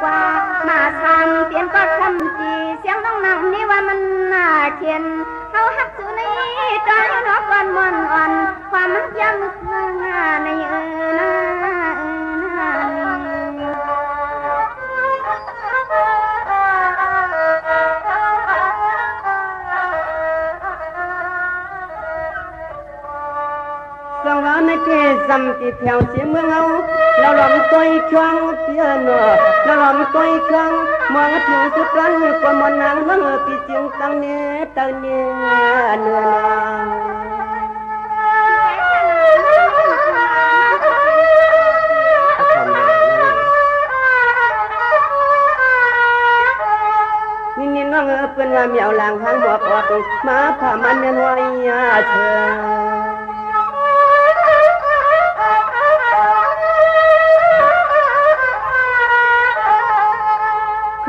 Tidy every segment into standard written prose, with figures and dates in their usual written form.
กว่ามาทำเปลี่ยนก็ทำจีเสียงน้องนั่งนี่ว่ามันน่าเขียนเขาหักสุนีตอนนอกวันมอนอ่อนความมักยังนึกหน้าในdầm thì theo chỉ mương âu lao lòng tôi choang tia nửa lao lòng tôi choang mong thiếu chút rắn qua mòn nắng nó bị tiếng tăng nè nửa nhìn nó bên là mèo làng hang bọt bọt má phà man nhân hoài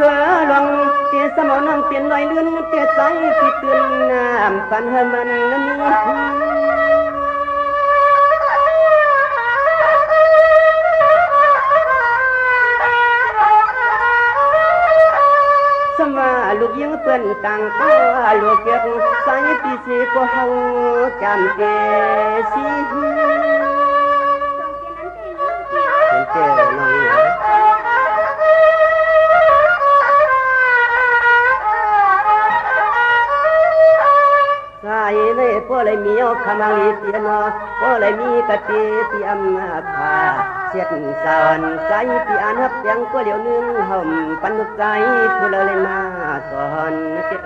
chờ lòng tia sa màu nắng tiền loài lươn tia trái thì tươn nam pan hâm man sama lục yên tuần tàng có lục kiệt trái thì chỉ có hậu chạm kề siพอเลยมีเอาคำลีเตียนพอเลยมีกะตีที่อำนาจพาเช็ดสอนใจที่อ่านฮับยังก็เดี๋ยวนึงห่มปันใจผู้เลยมาสอนเจ้น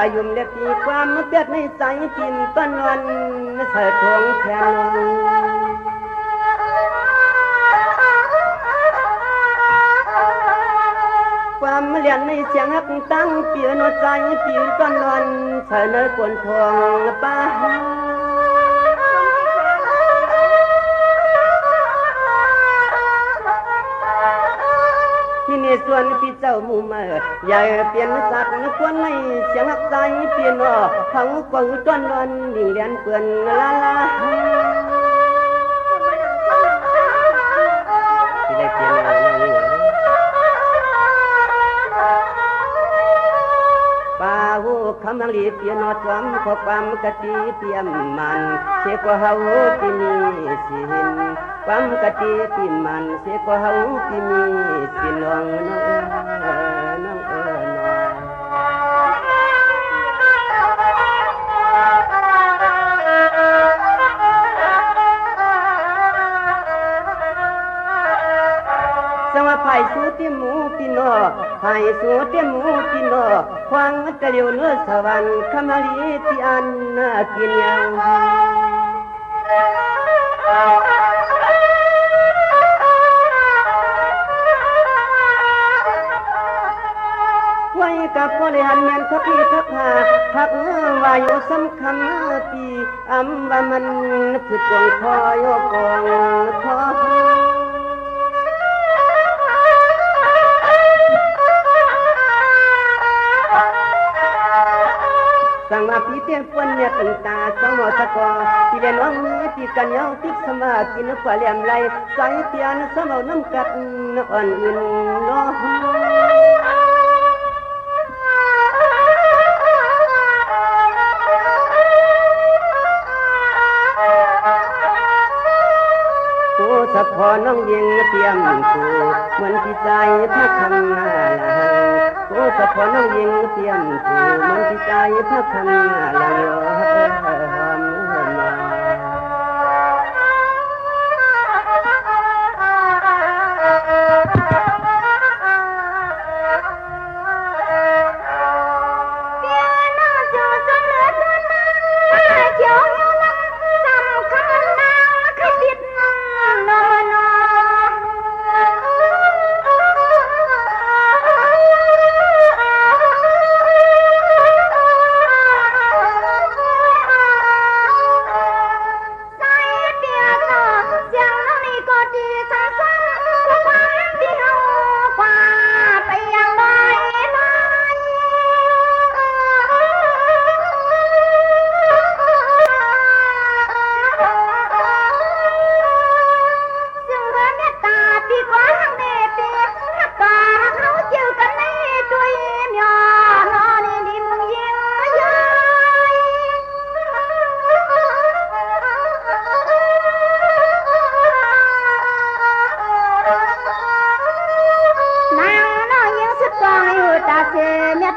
อยุ่มเล็บปีความเปียดในใจกินต้นวันเถิดทวงแทนความเลียนในเสียงฮักตั้งเปียโนใจปีต้นวันเถิดเนื้อกวนทวงป้าที่นี่ส่วนพี่เจ้ามูเมื่อใหญ่เปลี่ยนสักควรในเสียงหักใจเปลี่ยนทั้งกวางต้นวันดิ่งเรียนเปื่อนลาที่ได้เปลี่ยนป่าหูคำลังลีเปลี่ยนจอมขอความกะตีเตรียมมันเสียกว่าเฮาที่มีสินความกะตีที่มันเสียกว่าเฮาที่มีสินน้องไผ่สูติหมูปิโนไผ่สูติหมูปิโนควางกะเลียวเนื้อสวรรค์คำลีที่อันน่ากินยังไว้กับพ่อเลยหันเมียนทับพี่ทับหาพักวายุสำคัญ ปีอำว่ามันฝึกกองคอยกองคอสังมาปีเตียนปวนเนี่ยตั้งตาสมอสกอที่เรียนน้องมือที่กันเยาติกสมากินกว่าเหลี่ยมไหลสายเตียนสมอน้ำกัดอ่อนอื่นล้อสะพอน้องยิงเตรียมกูเหมือนที่ใจพระคำนาลังโอ้สะพอน้องยิงเตรียมกูเหมือนที่ใจพระคำนาลัง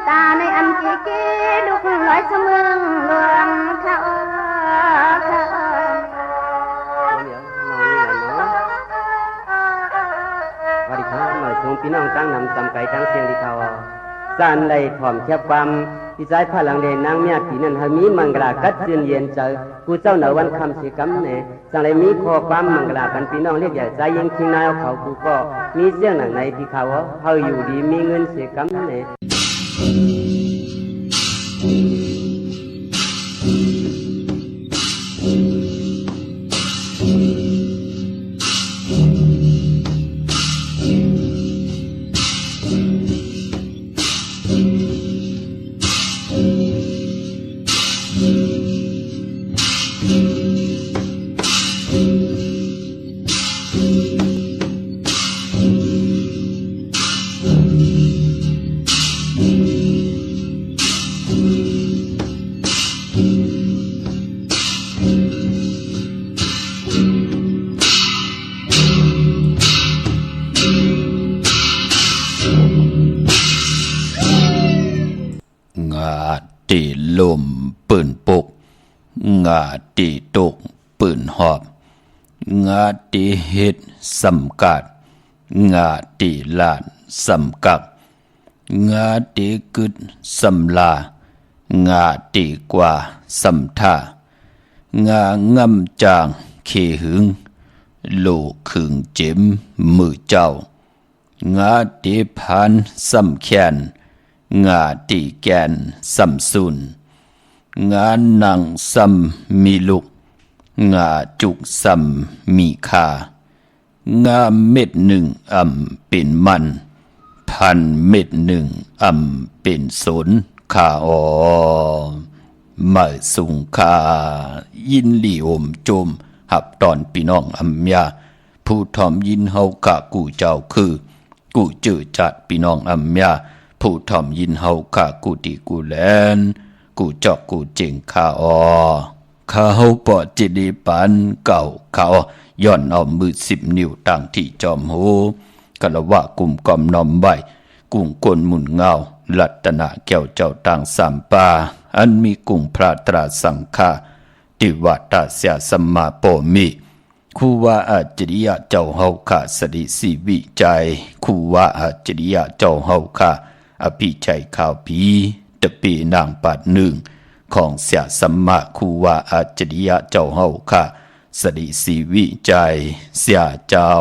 ตาในอันจีกีลูกลอยเสมอหลวงเขาสวัสดีครับหน่อยสูงพี่น้องตั้งนำจำไก่ตั้งเสียงที่เขาสานไหลถ่อมแคบความที่ใจพลังเดนนางเมียผีนันหามีมังกรากัดเจือนเย็นเจอกูเจ้าเหนือวันคำสีกำเนสังเลยมีข้อความมังกรากันพี่น้องเรียกใหญ่ใจยิงทิ้งนายเอาเขากูก็มีเสียงหนังในที่เขาเขาอยู่ดีมีเงินเสียกำเนตีลมปืนปกงาตีตกปืนหอบงาตีเฮ็ดสำกัดงาตีลานสำกักงาตีกึดสำลางาตีกว่าสำท่างางำจางเขหึงโลขึงเจ็มมือเจ้างาตีพันสำแขนงาตีแกนสำสุนงาหนังสำมีลุกงาจุกสำมีคางาเม็ดหนึ่งเป็นมันพันเม็ดหนึ่งเป็นสนขามาสุงคายินหลีอมโจมหับตอนพี่น้องยาผู้ทอมยินเฮากะกูเจ้าคือกูจือจัดพี่น้องยาผู้ทอมยินเฮากะกูดีกูแลนกูจอกกูเจงข้าข้าเฮาปอจิดีปันเก่าเขาย้อนเอามือ10 นิ้วตั้งที่จอมโหกะละวะกลุ่มกอมนอมใบกุ้งกลหมุนเงาลัตนะแก้วเจ้าต่างสามปาอันมีกุ้งพระตราสังฆาติวัตตาเสียสัมมาโปมิคูว่าอาจริยะเจ้าเฮาข้าสดิสีวิจัยคูว่าอาจริยะเจ้าเฮาข้าอภิชัยข่าวผีตะปีนางปัดหนึ่งของเสียสัมมาคูว่าอาจริยะเจ้าเฮาข้าสดิสีวิจัยเสียเจ้า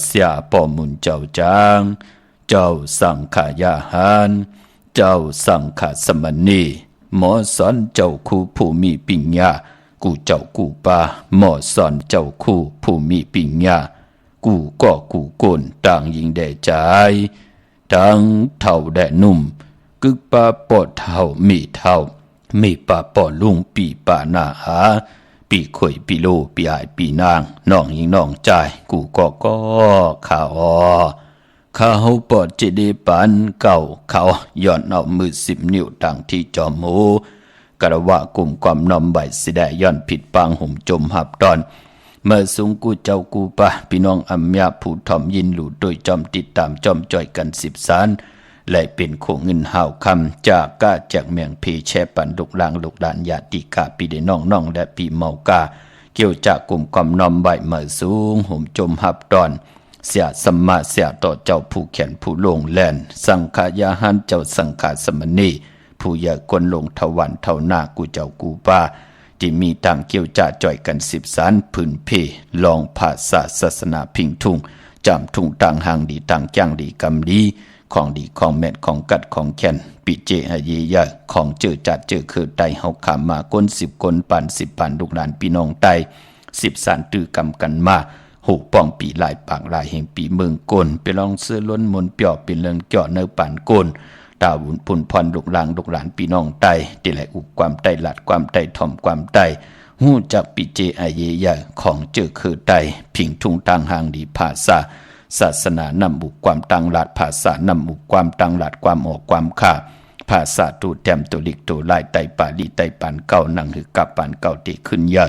เสียปอมุนเจ้าจางเจ้าสังขายาหารเจ้าสังขสมณี หมอสอนเจ้าคู่ผู้มีปัญญากูเจ้ากูป่าหมอสอนเจ้าคู่ผู้มีปัญญากูก็กูโกนต่างยิงแด่ใจทั้งเท่าแด่นุ่มกึกป่าปอดเท่ามีเท่ามีป่าปอดลุงปีป่าหน้าหาปีข่อยปีโลปีอายปีนางน้องยิงน้องใจกูก็ข้าข้าเฮาปอดเจดีปันเก่าเขาย้อนเอามือ10 นิ้วตั้งที่จอมหูกระว่ากลุ่มความนอมใบสิได้ย้อนผิดปางห่มจมหับตอนเมื่อสูงกูเจ้ากูปะพี่น้องอัมยาผู้ถ่อมยินหลู่โดยจอมติดตามจอมจ่อยกัน10 สารและเป็นโคเงินห่าวคำจากก้าจากเมียงพีแช่ปันลูกลางลูกดานญาติกาปีเดน้องและปีเมากาเกี่ยวจากกลุ่มความนอมใบเมื่อสูงห่มจมหับตอนเสียสมมาเสียต่อเจ้าผู้แขนผู้ลงแลนสังขายาหันเจ้าสังขารสมณีผู้ใหญ่คนลงทวันเท่าหน้ากูเจ้ากูป้าที่มีต่างเกี่ยวจ่าจ่อยกัน10 สารพื้นเพลองภาษาศาสนาพิงทุ่งจำทุ่งต่างห่างดีต่างจ้างดีกำดีของดีของแม่นของกัดของแค้นปิเจอเยยะของเจอจัดเจอคือไตเฮาขามาก้น10 คนปั่น10 ปันลูกหลานพี่น้องไต10 สารตื้อกำกันมาหูป้องปีลายปากลายแห่งปีเมืองโกนไปลองเสื้อล้นมนเปียวเป็นเรื่องเจาะเนื้อป่านโกนตาวุนพุ่นพรลูกหลานลูกหลานพี่น้องไตที่ไหลอุกความไตหลัดความไตถ่อมความไตหู้จักปิเจอเยยะของเจอคือไตพิงทุ่งต่างห่างดีภาษาศาสนานำบุกความตังหลัดภาษานำบุกความตังหลัดความออกความข่าภาษาตูแต้มตัวลิกตัวลายไตปาลีไตปันเก่านังหือกับปันเก่าตีขึ้นเยอะ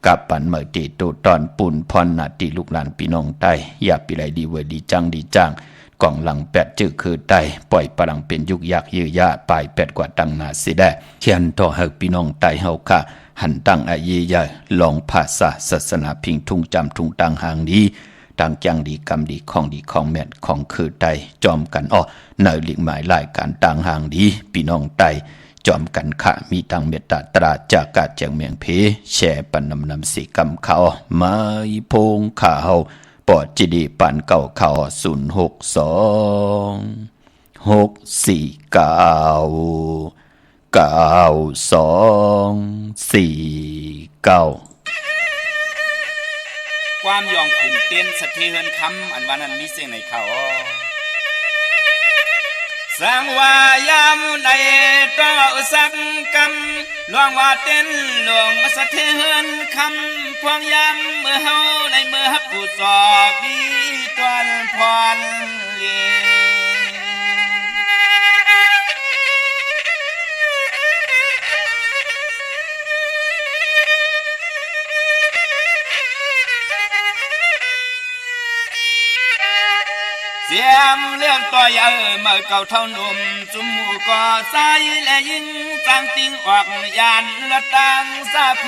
กับปันเมื่อตีตัวตอนปุ่นพรนาตีลูกหลานพี่น้องไตอย่าปีไรดีเวดีจังดีจังกองหลัง8จื้อคือไตปล่อยปรังเป็นยุกยากยื้อยาปลาย8กว่าตังนาสิได้เขียนต่อให้พี่น้องไตเฮาค่ะหันตั้งอายียาลองภาษาศาสนาพิงทุ่งจำทุ่งตังห่างดีต่างจังดีกรรมดีของแม่นของคือไตจอมกันในหลีกหมายรายการต่างห่างดีพี่น้องไตจอมกันขะมีตังเมตตาตราจากกาแจงเมียงเพแช่ปันนำสีกำเขามาอีพงข่าวปอดจีดีปันเก่าเขา062 649 9249ความยองขุนเต้นสะเทือนคำอันวันนั้นมีเสียงในเขาสังวายามในต่อสักกำลวงว่าเต้นหลวงสะเทือนคำพวงยามเมื่อเฮาในเมื่อฮับผู้สอบดีตวนพรเลีเสียมเลี้ยงต่อยเมื่อเก่าเท่าหนุ่มจุมหูก่อสายและยิงจังติงออกยานละตังสะเพ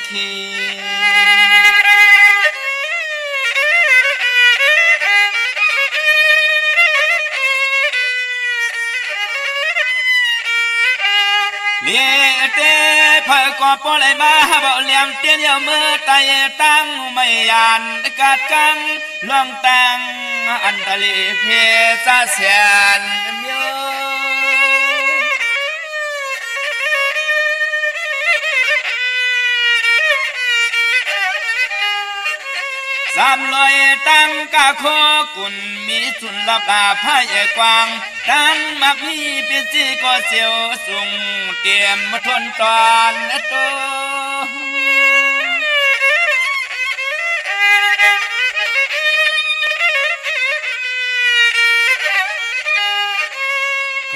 คีเลี้ยเตเพื่อก่อปล่อยมาบ่เลี้ยงเตี้ยเมื่อไตตั้งไม่ยานกาดกังลองแต่งอันทะเลเพซาเสียนเมียวสามลอยตั้งกะโคกุนมีสุนลับอาพายกวางดันมักมีเป็นจีก็เสียวสุงเตรียมมาทนตอนโต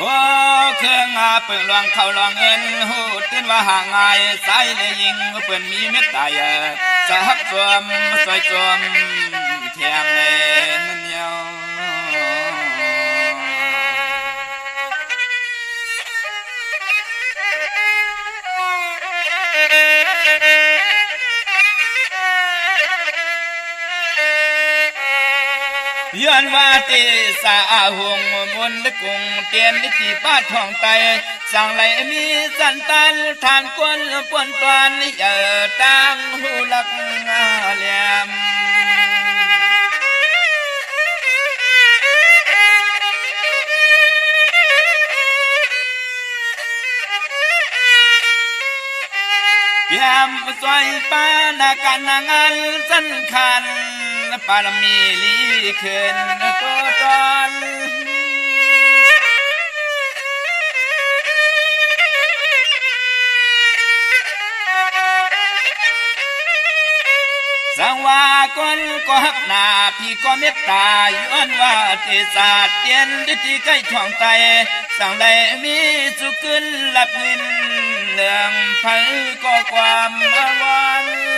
โอ้เครื่องอาเปิ่งลวงเข้าลวงเงินหูตื่นว่าห่างไงสายเลยยิงเปิ่นมีเม็ดตายจะฮักสวมสวยสวมเทียมเลยนั่นเดียวย้อนว่าตีสาหงมนต์กุงเตียนนิติป้าทองไตสั่งไหลมีสันตันทานกวนปวนตวนเยอตั้งหูลักเหลี่ยม เยี่ยมสวยปานาการนางานสำคัญปารมีลีขึ้นตัวตนสังวาคนก็หักหน้าพี่ก็เมตตาย้อนว่าเทศาสตร์เตียนดิที่ใกล้ท่องไตสั่งได้มีสุขึ้นหลับเงินเรื่องไผก็ความอาวรณ์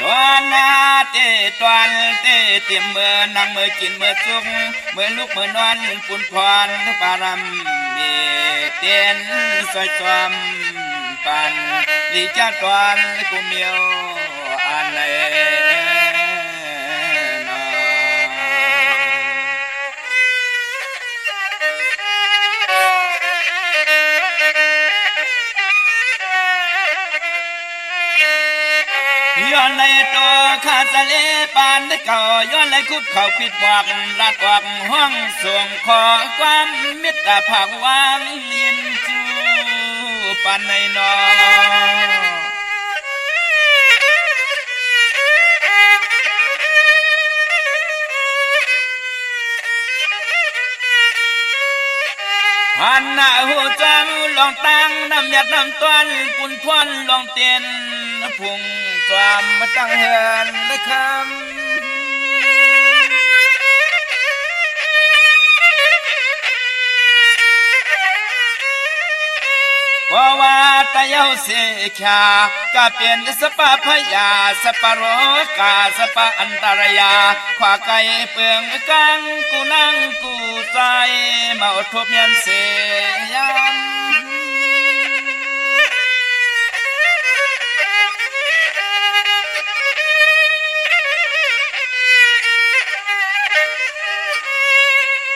ตอนนาเตตอนเตเต็มเมื่อนั่งเมื่อกินเมื่อจุกเมื่อลุกเมื่อนอนปุ่นพรปารมีเตียนสอยจอมปันลีจ้าตอนกุเมียวอันไหนย้อนในตัวข้าทะเลปานเก่าย้อนในคุบเขาปิดหวักลัดออกห้องส่งขอความมิตรภาพวางยินจูปานในนอหันหน้าหูจังลองตั้งน้ำหยัดน้ำต้นปุ่นพวนลองเตียนพุ่งความมาตั้งเหินได้คำเพราะว่าตะเยาเสียขาก็เปลี่ยนสปาพยาสปาโรกาสปาอันตรายาขวาไก่เปลืองกังกูนั่งกูใจมาอดทบเมียนเสียม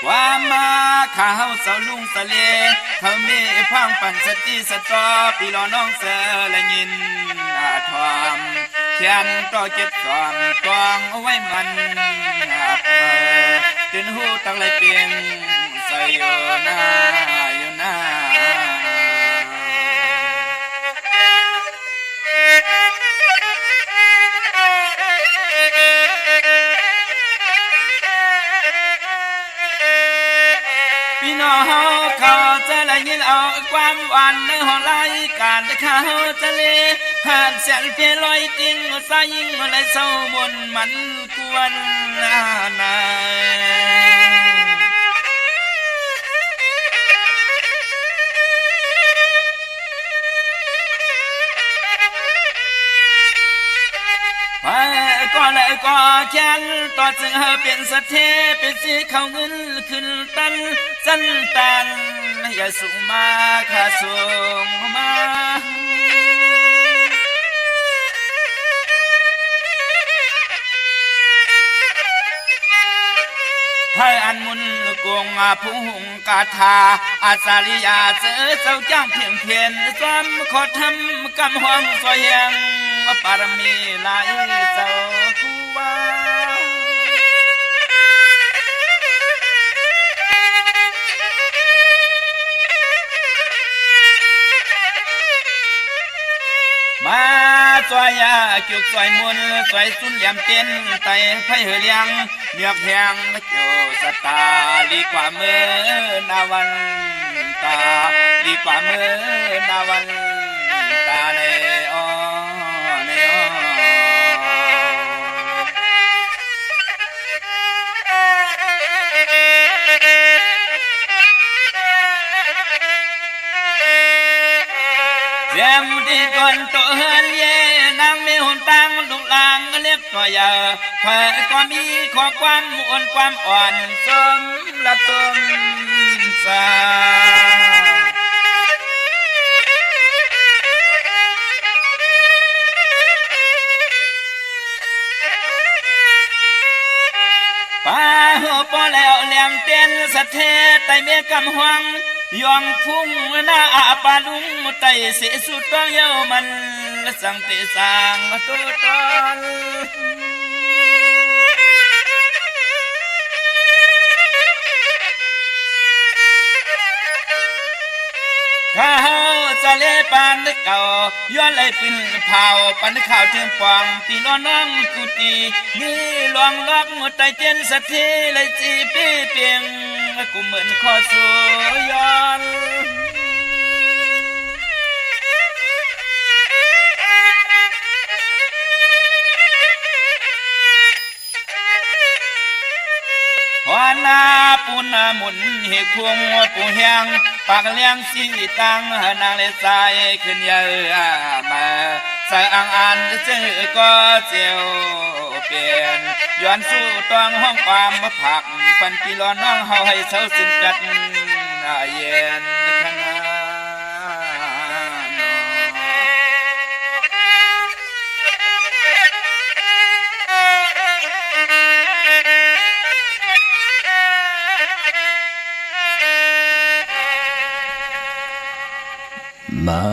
ความมาข้าเสาลุงตะเลเขามีพังปั่นสติสตอปีรอน้องเสือและยินอาทอมเขียนต่อเจ็ดสอนตวงเอาไว้มันตื่นหูตั้งไรเปียงใส่อยู่หน้าอยู่หน้าพี่น้องเขาจะได้ยินเอาความหวานในห้องรายการเขาจะเลหาดแสนเพียลอยติ้งสายยิงอะไรเศร้าบนมันกวนนาก็เลยก็แค้นต่อจึงเป็นสะเทเป็นสีเขาเงินขึ้นตันสั้นตันอย่าสูงมาข้าสูงมาให้อันมุนกวงผู้หงกาธาอาสาริยาเจอเจ้าจ้างเพียงเพียนซ้ำขอทำกำห้องซอยยังปารมีหลายเจ้าคูวามาซอยยาจุกซอยมุนซอยสุนเหลี่ยมเต้นไตไฟเหือเลี้ยงเมียกแพงโจสตาลีกว่าเมื่อนาวันตาลีกว่าเมื่อนาวันตาในอ้อในอ้อเสียมที่ก่อนตัวเฮือนเย่นางมีหุ่นตังลูกลางเล็บก็เยอะเพื่อก็มีขอความอ่อนความอ่อนสมละตมสาป้าหัวปอแล้วแหลมเต้นสะเทไตเมียกำหวังยองพุ่งหน้าอาปาลุงไตเสสุดต้องเย้ามันสังเตสังตุตอน ปานนึกเก่าย้อนเลยปิ้นเผาปันข่าวเทียมปองปีน้องน้องกุตีนี่ลวงล็อกหัวใจเจนสักทีเลยจีปีเปียงกูเหมือนขอสู้ย้อนวานาปูนาหมุนเหกพวงปูแหงปากเลี้ยงสีตังนางเลสายขึ้นเยอะมาใส่อ่างอันเจอก็เจียวเปลี่ยนย้อนสู้ตองห้องความมาผักปันปีรอน้องเฮาให้เศร้าสิ้นกัดเย็นขนาไม่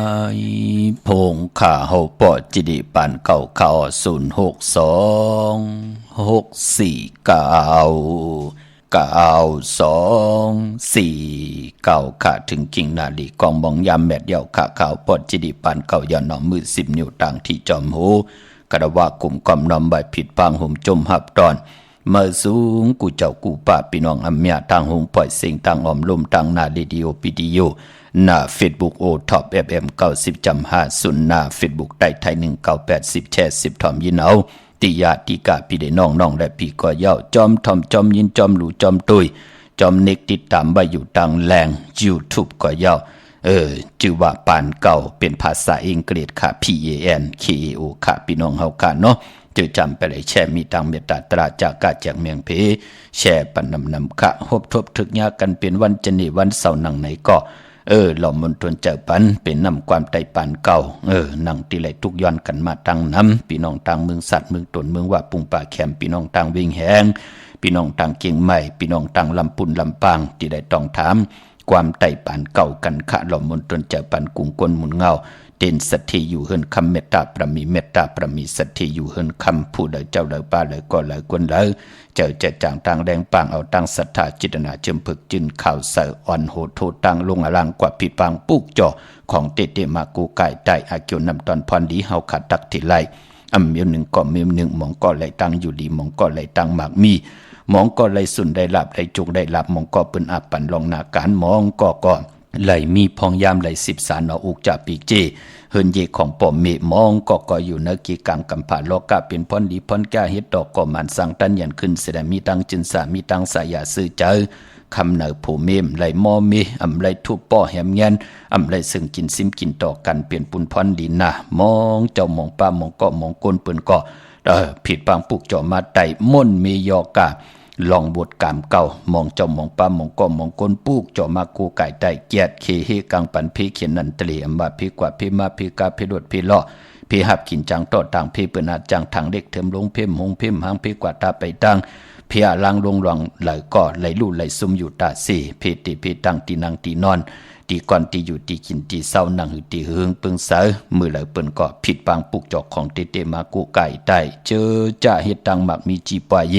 พงข่าเฮาปอดจิดิปันเก่าข่าว06264924ค่ะถึงกิ่งนาลีกองบองยามแมดเดียวข่าข่าวปอดจิดิปันเก่าย่อนหนอมือ10 นิ้วต่างที่จอมหูกระว่ากลุ่มกอมนอมใบผิดพังหุ่มจมหับตอนเมื่อสูงกูเจ้ากูป่าพี่น้องอำเมียทางหงปล่อยเสียงทางออมลมทางนาเรดิโอปีดีโอหน้า Facebook โอท็อป FM 90.50หน้า Facebook ได้ไทย1980แชร์10ถอมยินเอาติยาติกาพี่ได้น้องและพี่ก็เย้าจอมทอมจอมยินจอมหลูจอมตุยจอมเน็กติดตามไว้อยู่ทางแรง YouTube ก็เย้าชื่อว่าปานเก่าเป็นภาษาอังกฤษค่ะ PANKAO ค่ะพี่น้องเฮาค่ะเนาะจะจำไปเลยแชร์มีตังเมตตาตราจากกาจากเมียงเพแชร์ปันนำค่ะพบทบทึกยากันเป็นวันจันทร์วันเสาร์นังไหนก็หล่อมนทวนเจ้าปันเป็นนำความไต่ปานเก่านังตีไหลทุกย้อนกันมาตั้งน้ำพี่น้องต่างเมืองสัตว์เมืองตนเมืองว่าปุงป่าแคมพี่น้องต่างวิ่งแหงพี่น้องต่างเกียงใหม่พี่น้องต่างลำปุนลำปางที่ได้ต้องถามความไต่ปานเก่ากันขะหล่อมนทวนเจ้าปันกุงกลหมุนเงาเด่นสัตย์อยู่เฮินคำเมตตาประมีเมตตาประมีสัตย์อยู่เฮินคำผู้ใดเจ้าเลยป้าเลยก็เลยกวนเลยเจ้าจะจางต่างแดงปางเอาตั้งศรัทธาจิตนาเจิมผึกจินข่าวเสืออ่อนโหดโทตั้งลงอลังกว่าผิดปางปุกจ่อของเตเตมากูไก่ใจอาเกียวนำตอนพรดีเฮาขาดตักที่ไลอำเมียวหนึ่งก็เมียวหนึ่งมองก็ไหลตั้งอยู่ดีมองก็ไหลตั้งหมากมีมองก็ไหลสุนได้หลับได้จุกได้หลับมองก็ปืนอับปันลองนาการมองก็ไหลมีพองยามไหล10 สารอุกจ่าปีกเจเฮินเยของปอมเมมองก็อยู่ในกีกังกำผ่าโลกะเป็นพรดีพรแก่เฮ็ดดอกก็มันสังตันยันขึ้นแสดงมีตังจินสามีตังสายาซื้อเจอคำเนอผู้เมมไหลมอมีอำไหลทุบป้อแหมเงี้ยนอำไหลซึ่งกินซิมกินต่อกันเปลี่ยนปุนพรดีนะมองเจ้ามองป้ามองก็มองก้นปืนก็ผิดปางปุกจ่อมาไตม่นเมยอกะลองบทกามเก่ามองเจ้ามองป้ามองก็มองก้นปูกจ่อมากูไก่ไตเกียดเคเฮกังปันเพเขียนนันตลีอำบาเพกว่าเพมาเพกาเพดดเพล่อเพหับกินจังต่อต่างเพเปินอาจังทางเด็กเถิมลงเพมหงเพมหางเพกว่าตาไปตังเพอาลังลงหลองไหลก่อไหลลู่ไหลซุ่มอยู่ตาสี่เพติเพตังตีนางตีนอนตีก่อนตีอยู่ตีกินตีเศร้านังหือตีหึงปึงเสอมือไหลเปิ้นก็ผิดปางปุกจอกของเตเตมากูไก่ไตเจอจ่าเฮ็ดตังหมักมีจีปายเย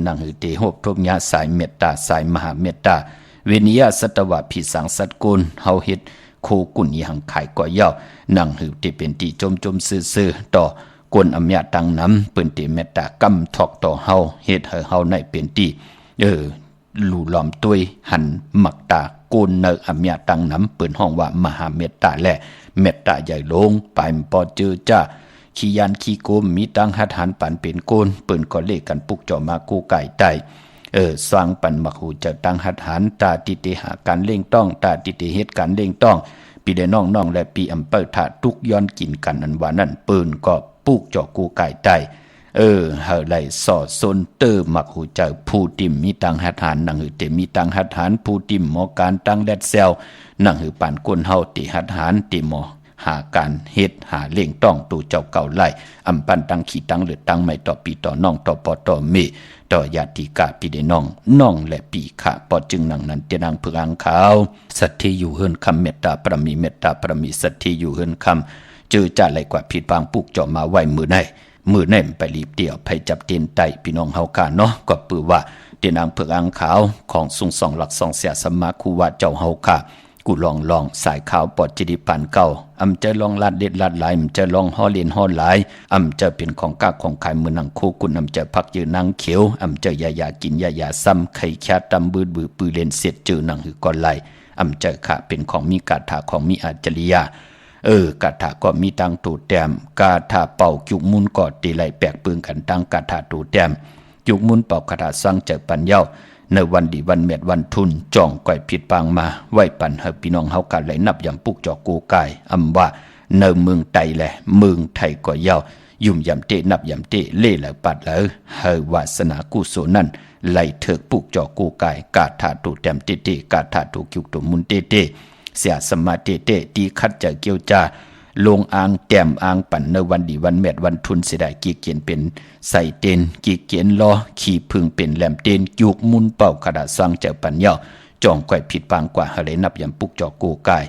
นังหือเตหบทบญาสายเมตตาสายมหาเมตตาเวนิยาสัตวะภิสังสัตกุลเฮาเฮ็ดโคกุนยังขายก่อเย้านังหือเตเป็นตีจมซื่อๆต่อกวนอำญาตังน้ำเปิ้นเตเมตตากำทอกต่อเฮาเฮ็ดให้เฮาในเป็นตีลู่ล้อมตุยหันมักตาโกนเนออำญาตังน้ำเปิ้นห้องว่ามหาเมตตาและเมตตาใหญ่ลงไปปอเจอจ้าขี้ยันขี้โกมมีตังหัดหันปันเป็นโกนเปิ้นก็เลกันปุกจ่อมากูไก่ไตสร้างปันมักหูจะตังหัดหันตาติเตหาการเล่งต้องตาติเตเฮ็ดการเล่งต้องปีได้น้องและปีอำเภอถาทุกย้อนกินกันอันว่านั่นเปิ้นก็ปุกจ่อกูไก่ไตเฮาไหลสอดซนเตอมักหูเจ้าผู้ติมมีตังหัดหันนังหือเตมีตังหัดหันผู้ติมหมอการตังแดดแซวนังหือปานก้นเฮาติหัดหันติหมอหาการเฮ็ดหาเล่งต้องตูเจ้าเก่าไล่อำปันตังขี้ตังเลือดตังไม่ต่อปีต่อน้องต่อปอต่อเมต่อญาติกาปีได้น้องและปีขะปอจึงนังนั้นเตนังเพื่ออังขาวสัตย์ที่อยู่เฮินคำเมตตาประมีเมตตาประมีสัตย์ที่อยู่เฮินคำเจอจ่าไหลกว่าผิดบางปุกจ่อมาไว้มือในไปรีบเดี่ยวไปจับเตียนไตพี่น้องเฮาค่ะเนาะก็ปือว่าเตนังเพื่ออังขาวของสุงสองหลักสองเสียสมาคูว่าเจ้าเฮาค่ะ กูลองสายขาวปอดจิดิปันเก่าอำจะลองลัดเด็ดลัดหลายอำจะลองห่อเลียนห่อหลายอำจะเป็นของกากของขายมือนังคู่กุนอำจะพักยืนนางเขียวอำจะยากินยาซ้ำไข่แค่ตำบืดปือเล่นเสียดจือนังหือก่อนไหลอำจะขะเป็นของมีกาถาของมีอาจริยากาถาก็มีตังตูแต้มกาถาเป่าจุกมุนก็ตีไหลแปลกปืนกันตังกาถาตูแต้มจุกมุนเป่ากาถาสร้างเจอปัญญาในวันดีวันเม็ดวันทุนจ่องก่อยผิดปางมาไหวปันเฮพี่น้องเฮากันไหลนับยำปุกจอกกูกายอำว่าเนเมืองไตแหละเมืองไทยก็เย้ายุ่มยำเตนับยำเตเล่แล้วปัดแล้วเฮวาสนากุศลนั่นไหลเถิกปุกจอกกูกายกาถาตูแต้มเตกาถาตูกิวตุมุนเตเสียสมาเตตีคัดจะเกี่ยวจาลงอ่างแต้มอ่างปั่นในวันดีวันเม็ดวันทุนเสียดายกีเกียนเป็นใส่เต้นกีเกียนล้อขี่พึ่งเป็นแหลมเต้นยุกมุนเป่ากระดาษสร้างเจ้าปัญญาจ่องก่อยผิดปางกว่าเฮเลยนับยำปุกจอกกูกาย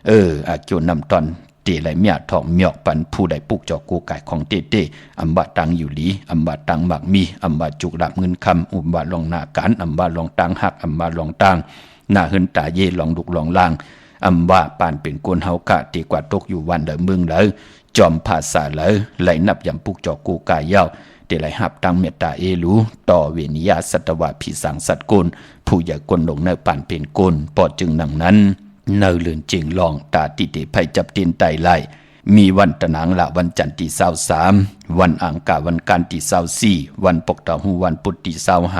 อาเกี่ยวนำตอนเตไหลเมียทองเมียกปันผู้ใดปุกจอกกูกายของเตอำบะตังอยู่หลีอำบะตังหมักมีอำบะจุกดับเงินคำอุบะลองหน้าการอำบะลองตังหักอำบะลองตังหน้าเฮินตาเยลองดุกลองล่างอำว่าปานเป็นกวนเฮากะตีกว่าตกอยู่วันเดอเมืองเลยจอมภาษาเลยไหลนับยำปุกจอกกูกายเย้าเดไหลหับตังเมตตาเอรูต่อเวนิยาสัตวะพิสังสัตกุลผู้ใหญ่กลลงเนปานเป็นกลปอดจึงหนังนั้นเนเลือนจริงลองตาติเตภัยจับตีนไตไล่มีวันตะหนังละวันจันทร์ที่23วันอังคารวันการที่24วันปกตะหูวันพุธที่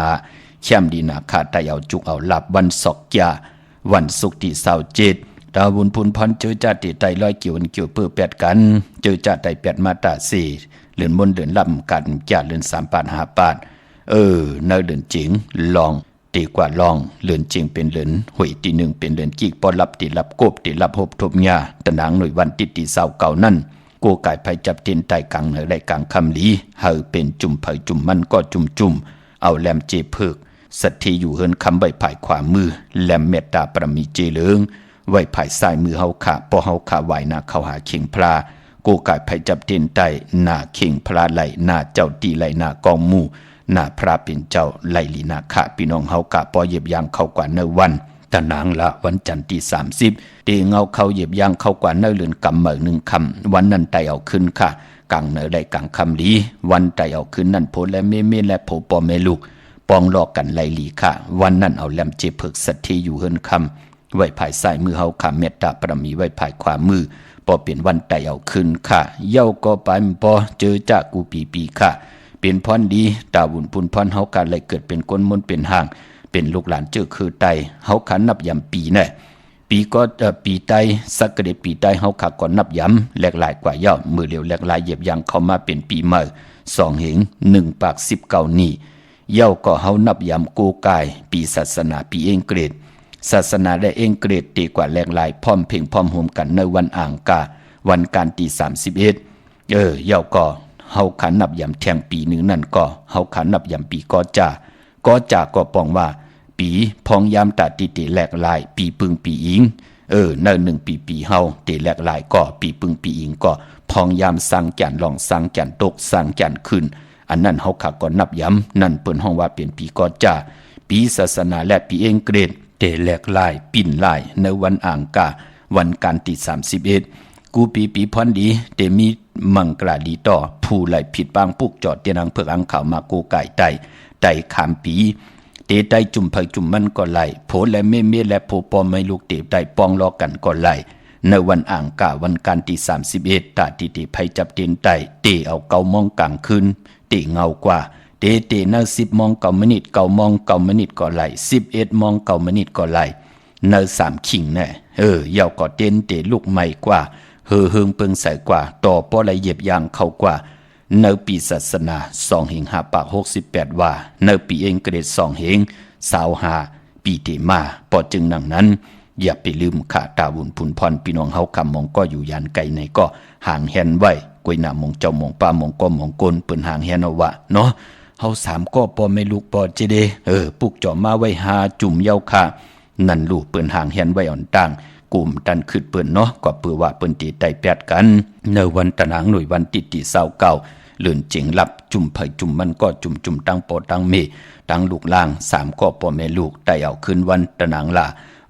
25แช่มดีนาคาตะเอาจุกเอาหลับวันศอกยาวันศุกร์ที่27ดาวบุญพุนพันเจอจ่าติไตร้อยเกี่ยวเกี่ยวเปื้อแปดกันเจอจ่าไต8มาตรา4เลื่อนบนเดือนลำกันจ่าเลื่อน3ปาด5ปาดเนเดือนจริงลองตีกว่าลองเลื่อนจริงเป็นเลื่อนหวยที่1เป็นเลื่อนกีกปอรับติรับกบติรับหบทบญาตะนางหน่วยวันติดที่เก่านั่นโกกายภัยจับเตียนไตกลางเหนือได้กลางคำลีเฮาเป็นจุ่มเผยจุ่มมันก็จุ่มเอาแหลมเจเพิกสัตทีอยู่เฮินคำใบภายขวามือแหลมเมตตาประมีเจเลิงไว้ภายซ้ายมือเฮาขาปอเฮาขาไหวหน้าเข้าหาเข่งพลาโกกายภัยจับเตียนไตหน้าเข่งพลาไหลหน้าเจ้าตีไหลหน้ากองหมู่หน้าพระเป็นเจ้าไหลลีนาคะพี่น้องเฮากะปอเหยียบยางเข้ากว่าเนวันตะนางละวันจันทร์ที่30ตีเงาเข้าเหยียบยางเข้ากว่าเนเลือนกำเหมือ1คำวันนั้นไตเอาขึ้นค่ะกังเนได้กังคำลีวันไตเอาขึ้นนั่นโพและเมและโพปอแม่ลูกปองลอกกันไหลลีค่ะวันนั้นเอาแหลมเจเพิกสัตทีอยู่เฮินคำไว้ภายซ้ายมือเฮาขาเมตตาประมีไว้ภายขวามือปอเป็นวันไตเอาขึ้นค่ะเย้าก็ไปปอเจอจากกูปีค่ะเป็นพรดีตาบุญพุนพรเฮาการเลยเกิดเป็นก้นมนเป็นห่างเป็นลูกหลานเจอคือไตเฮาขันนับยำปีแน่ปีก็ปีไตสักกระเดปีไตเฮาขาก่อนนับยำแหลกหลายกว่าย่อมือเหลียวแหลกหลายเหยียบยางเข้ามาเป็นปีใหม่2เหง1ปาก19นี่เย้าก็เฮานับยำโกกายปีศาสนาปีเองเกรดศาสนาได้เองเกรดตีกว่าแหลกหลายพร้อมเพ่งพร้อมโฮมกันในวันอ่างกาวันการที่31เย้าก็เฮาขันนับยำแทงปีหนึ่งนั่นก็เฮาขันนับยำปีก็ก็ปองว่าปีพองยามตาติเตแหลกลายปีปึงปีอิงใน1ปีเฮาเตแหลกลายก็ปีปึงปีอิงก็พองยามสร้างแก่นลองสร้างแก่นตกสร้างแก่นขึ้นอันนั้นเฮาขาก่อนนับยำนั่นเปิ้นห้องว่าเป็นปีก็ปีศาสนาและปีเองเกรดเตแหลกลายปิ่นลายในวันอ่างกาวันการที่31กูปีพรดีเตมีมังกราดีต่อผู้ไหลผิดบางปุกจอดเตียนังเพิกอังข่าวมาโกไก่ไตขามปีเตไตจุ่มไผจุ่มมันก็ไหลโผและเมและโผปอไม่ลูกเตไตปองลอกันก็ไหลในวันอ่างกาวันการที่31ตาติไผจับเตียนไตเตเอาเกามองกลางคืนเตเงากว่าเตใน10มอง9มินิเกามอง9มินิก็ไหล11มอง9มินิก็ไหลใน3ขิงแน่ยาวก็เต้นเตลูกใหม่กว่าเฮืองเปิงใส่กว่าต่อป้อไหลเหยียบยางเข้ากว่าเนปีศาสนา2เหง5ปาก68ว่าเนปีเองเกรด2เหง25ปีเตมาปอจึงดังนั้นอย่าไปลืมขาตาบุญพุนพรพี่น้องเฮาคำมองก็อยู่ยันไกลในก็ห่างแฮนไว้กวยหน้ามองเจ้ามองป้ามองก็มองกลเปิ้นห่างแฮนเอาวะเนาะเฮา3ก็ปอไม่ลูกปอเจเดปุกจ่อมาไว้5จุ่มเย้าค่ะนั่นลูกเปิ้นห่างแฮนไว้อ่อนต่างกลุ่มตันขึ้นเปิ้นเนาะก็เปื้อว่าเปิ้นตีไตแปดกันในวันตะหนังหน่วยวันติที่29เลื่อนเจ๋งลับจุ่มไผจุ่มมันก็จุ่มตั้งปอตั้งเมตั้งลูกล่าง3ก็ปอแม่ลูกไตเอาขึ้นวันตะหนังล่ะ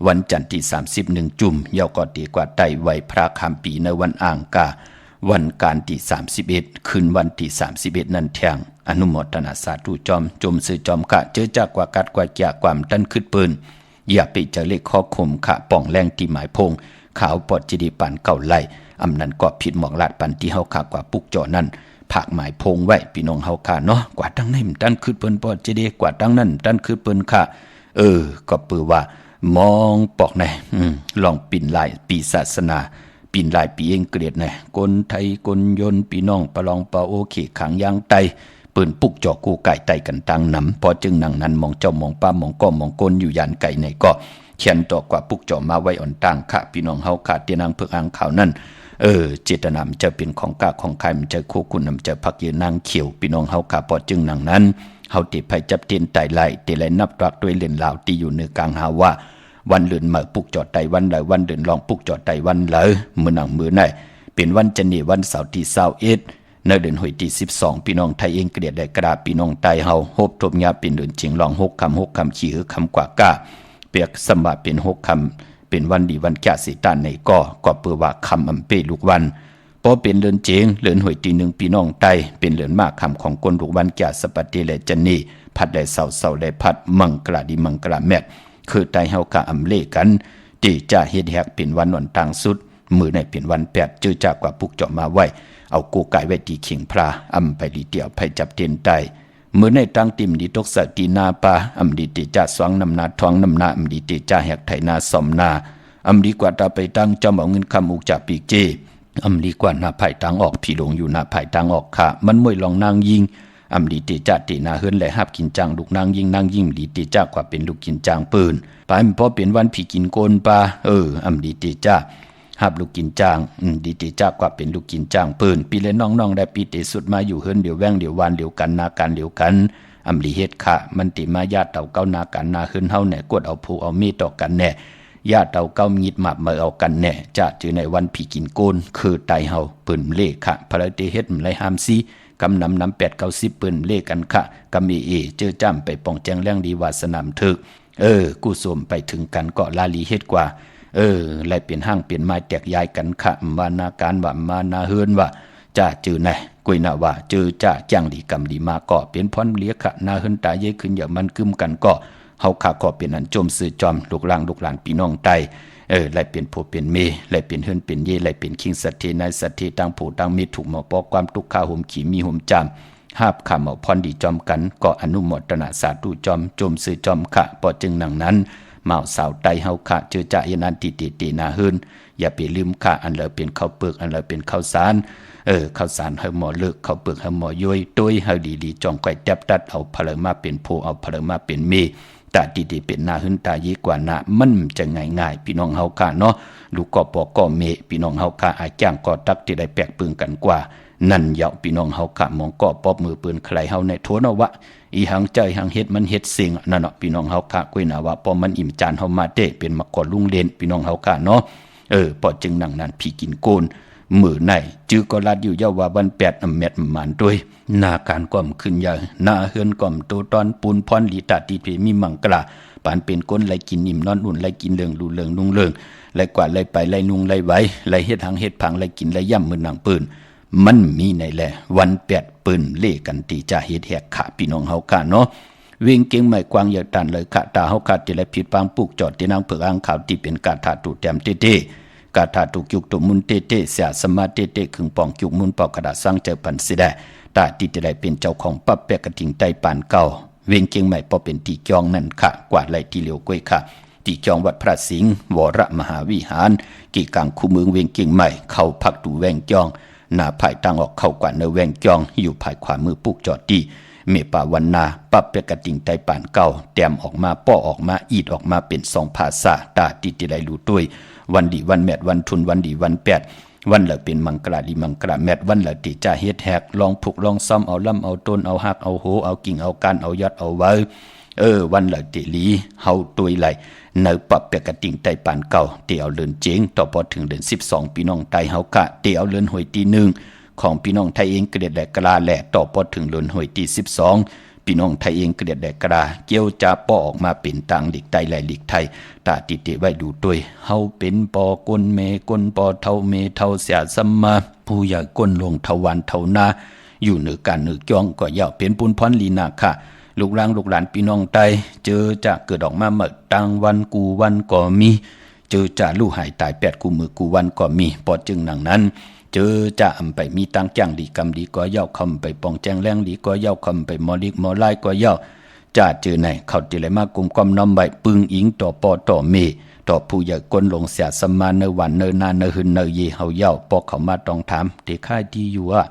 วันจันทร์ที่31จุ่มเยาวกอตีกว่าไตไว้พระคำปีในวันอ่างกาวันการที่31คืนวันที่31นั่นแทงอนุโมทนาสาธุจอมจมซื้อจอมกะเจอจากกว่ากัดกว่าแก่ความตันขึ้นปืนอย่าไปเจอเลขข้อคมขะป่องแรงที่หมายพงขาวปอดจิดีปันเก่าไล่อำนั้นก็ผิดหมอกลาดปันที่เฮาขากว่าปุกจอนั่นผักหมายพงไว้พี่น้องเฮาค่ะเนาะกว่าตั้งนั้นตันขึ้นปืนปอดจิดีกว่าตั้งนั้นตันขึ้นปืนค่ะก็ปือว่ามองปอกไหนลองปิ่นลายปีศาสนาปิ่นลายปีเองเกลียดไหนกลไทยกลยนพี่น้องปะลองปะโอเคขังยางไตปืนปุกจอกูไก่ไตกันตังนำพอจึงนั่งนั้นมองเจ้ามองป้ามองก้อมองกลอยู่ยันไก่ในก็เขียนต่อกว่าปุกจอมาไว้อ่อนตังค่ะพี่น้องเฮาขาดเตียนางเพื่ออ่างข่าวนั่นเจตนามจะเป็นของกาของใครมันจะคู่คุณนำจะพักยืนนางเขียวพี่น้องเฮาขาพอจึงนั่งนั้นเฮาติดภัยจับเตียนไตไหลเตไหลนับรักด้วยเล่นลาวที่อยู่ในกลางหาว่าวันเลือนเมื่อปุกจอดไตวันไหลวันเดือนลองปุกจอดไตวันไหลมือหนังมือไหนเป็นวันจันทร์วันเสาร์ที่21ในเดือนหวยที่12พี่น้องไทยเองเกลียดได้กระดาษพี่น้องไตเฮาโฮบทบยาเป็นเดือนจิงลอง6 คำขี้คำกว่าก้าเปียกสมบัติเป็น6 คำเป็นวันดีวันแก่สิตานในก็เปือว่าคำอำเปลูกวันพอเป็นเดือนเจงเดือนหวยที่1พี่น้องไตเป็นเดือนมากคำของกลลูกวันแก่สปฏิและจันนีพัดได้เสาได้พัดมังกราดีมังกราแมทคือไตเฮากะอำเลกันที่จะเฮ็ดแฮกเป็นวันต่างสุดมือในเป็นวัน8จื้อจากกว่าปุกเจาะมาไว้เอากูไก่ไว้ที่เข่งพระอำไปลีเดียวไปจับเตียนไตมือในตั้งติมดีตกสตีนาปาอำดีติจะสวงนำนาทองนำนาอำดีติจะแฮกไถนาสมนาอำดีกว่าตาไปตั้งจอมเอาเงินคำอุกจากปีกเจอำดีกว่าหน้าไผ่ตังออกพี่หลงอยู่หน้าไผ่ตังออกค่ะมันมวยลองนางยิงอำดีติจะตีนาเฮิรนและหับกินจางลูกนางยิงนางยิงดีติจะกว่าเป็นลูกกินจางปืนไปพอเป็นวันผีกินโกนปาอำดีติจะหับลูกกินจางดีติจะกว่าเป็นลูกกินจางปืนปีและน้องๆได้ปีติสุดมาอยู่เฮิรนเดี๋ยวแว่งเดี๋ยววานเดี๋ยวกันนาการเดี๋ยวกันอำดีเฮ็ดค่ะมันติมาญาติเต่าเก้านาการนาเฮิรนเฮาแหน่กดเอาผูเอามีดต่อกันแหน่ญาติเต่าเก้ามีดมาเมื่อเอากันแหน่จะจือในวันผีกินโกนคือไตเฮาปืนเลขค่ะพระเตเฮ็ดไรหามซีกำนำ8 90ปืนเลขกันค่ะกำมีเจอจ้ำไปป้องแจงแรงดีวาสนามถึกกูสมไปถึงกันก็ลาลีเฮ็ดกว่าไล่เปลี่ยนห้างเปลี่ยนไม้แตกย้ายกันค่ะมานาการว่ามานาเฮือนว่าจะจือไหนกุยนาว่าจือจะจ้างดีกำดีมาก็เป็นพรเลียค่ะนาเฮือนตายเยขึ้นอย่ามันกึมกันก็เฮาค่ะก็เป็นอันจมซื้อจอมลูกหลานพี่น้องไตไล่เป็นผู้เป็นเมไล่เป็นเฮือนเป็นเยไล่เป็นคิงสัตเทนายสัตเทตั้งผู้ตั้งมีถูกหมอปอความทุกข์ข้าห่มขี่มีห่มจำหาบข่าหมอพรดีจอมกันก็อนุโมทนาสาธุจอมจมซื้อจอมค่ะพอจึงนั่งนั้นเมาสาวไตเฮาค่ะเจอจะยนันตินาเฮือนอย่าไปลืมค่ะอันเลยเป็นข้าวเปลือกอันเลยเป็นข้าวสารข้าวสารเฮาหมอเลิกข้าวเปลือกเฮาหมอย้อยต้ยเฮาดีจองไก่แทบตัดเอาพลมาเป็นโพเอาพลมาเป็นเมตาดีเป็นนาหึนตายีกว่านามันจะง่ายพี่น้องเฮาค่ะเนาะลูกก็ปอก็เมพี่น้องเฮาค่ะอาจ้างก็ตักที่ได้แปกปึงกันกว่านั่นเหยาพี่น้องเฮาค่ะมองก็ปอบมือปืนใครเฮาในโถนวะอีหังใจหังเฮ็ดมันเฮ็ดสิ่งนั่นเนาะพี่น้องเฮาค่ะกุยนาว่าพอมันอิ่มจานเฮามาเด้เป็นมะกอลุงเล่นพี่น้องเฮาค่ะเนาะพอจึงนั่งนั้นพี่กินโกนมือไหนจื้อก็ลาดอยู่เยาว่าวัน8อำเม็ดหมานด้วยหน้าการก้มขึ้นใหญ่หน้าเฮือนก้มโตตอนปูนพรลีตาตีเพมีมังกราปานเป็นก้นไหลกินอิ่มนอนอุ่นไหลกินเลืองดูเลืองนุ่งเลืองไหลกว่าไหลไปไหลนุ่งไหลไว้ไหลเฮ็ดหางเฮ็ดผังไหลกินไหลย่ำมือหนังปืนมันมีในแหละวัน8ปืนเล่กันตีจะเฮ็ดแหกขาพี่น้องเฮาค่ะเนาะเวียงเก่งใหม่กวางอย่าตันเลยค่ะตาเฮาขาดจะไหลผิดปางปุกจอดที่นางเผือกอ่างขาวที่เป็นกาถาตุแต้มเต้กาถาตุกยุกตุมุนเต้เสียสมาเต้ขึงปองจุกมุนปอกกระดาษสร้างเจอปันสิได้ตาที่จะได้เป็นเจ้าของปั๊บแปะกระทิงไตปานเก่าเวียงเก่งใหม่พอเป็นตีจองนั่นค่ะกวาดไหลที่เหลียวกล้วยค่ะตีจองวัดพระสิงห์วรมหาวิหารกี่กลางคูเมืองเวียงเก่งใหม่เข้าพักดูแวงจองหน้าภายตั้งออกเข้ากว่าเนแวงจองอยู่ภายขวามือปุกจอดดีเมป่าวันนาปั๊บแปะกระทิงไตปานเก่าแต้มออกมาป้อออกมาอีดออกมาเป็น2ภาษาตาที่จะได้รู้ด้วยวันดีวันแมดวันทุนวันดีวัน8วันละเป็นมังกราดีมังกราแมดวันละติจะเฮ็ดแหกลองผูกลองซ้ำเอาล่ำเอาต้นเอาหักเอาโหเอากิ่งเอาก้านเอายอดเอาไว้วันละติลีเฮาตุยไหลเนปรับเปกติงไตปานเก่าเตียวเลินเจงต่อพอถึงเดือน12พี่น้องไตเฮากะเตียวเลินหวยตี1ของพี่น้องไทยเองเกลียดและกลาแหละต่อพอถึงเลินหวยตี12 พี่น้องไทยเองเกลียดแดกกระเกี่ยวจะป้อออกมาเป็นต่างหลีกใต้และหลีกไทยตาติเตไว้ดูด้วยเฮาเป็นปอกลเมกลปอเท่าเมเท่าเสียสัมมาผู้ใหญ่ก้นลงเทวันเท่านาอยู่เหนือการเหนือจ้องก็ย่าเป็นปุนพรลีนาค่ะลูกหลานพี่น้องไตเจอจะเกิดออกมาเมื่อต่างวันกูวันก็มีเจอจะลูกหายตาย8กูมือกูวันก็มีปอจึงหนังนั้นเจอจะอำไปมีตังจ้างดีกำดีก็ย่าคำไปปองแจงแรงดีก็ย่าคำไปมอลิกมอไล่ก็ย่าจะเจอไหนเขาติเลยมากลุ่มความน้อมใบปึงอิงต่อปอต่อเมต่อผู้ใหญ่ก้นลงเสียสมาเนวันเนนาเนหึนเนเยเฮาย่าปอเขามาต้องถามเด็กค่ายดีอยู่อ่ะ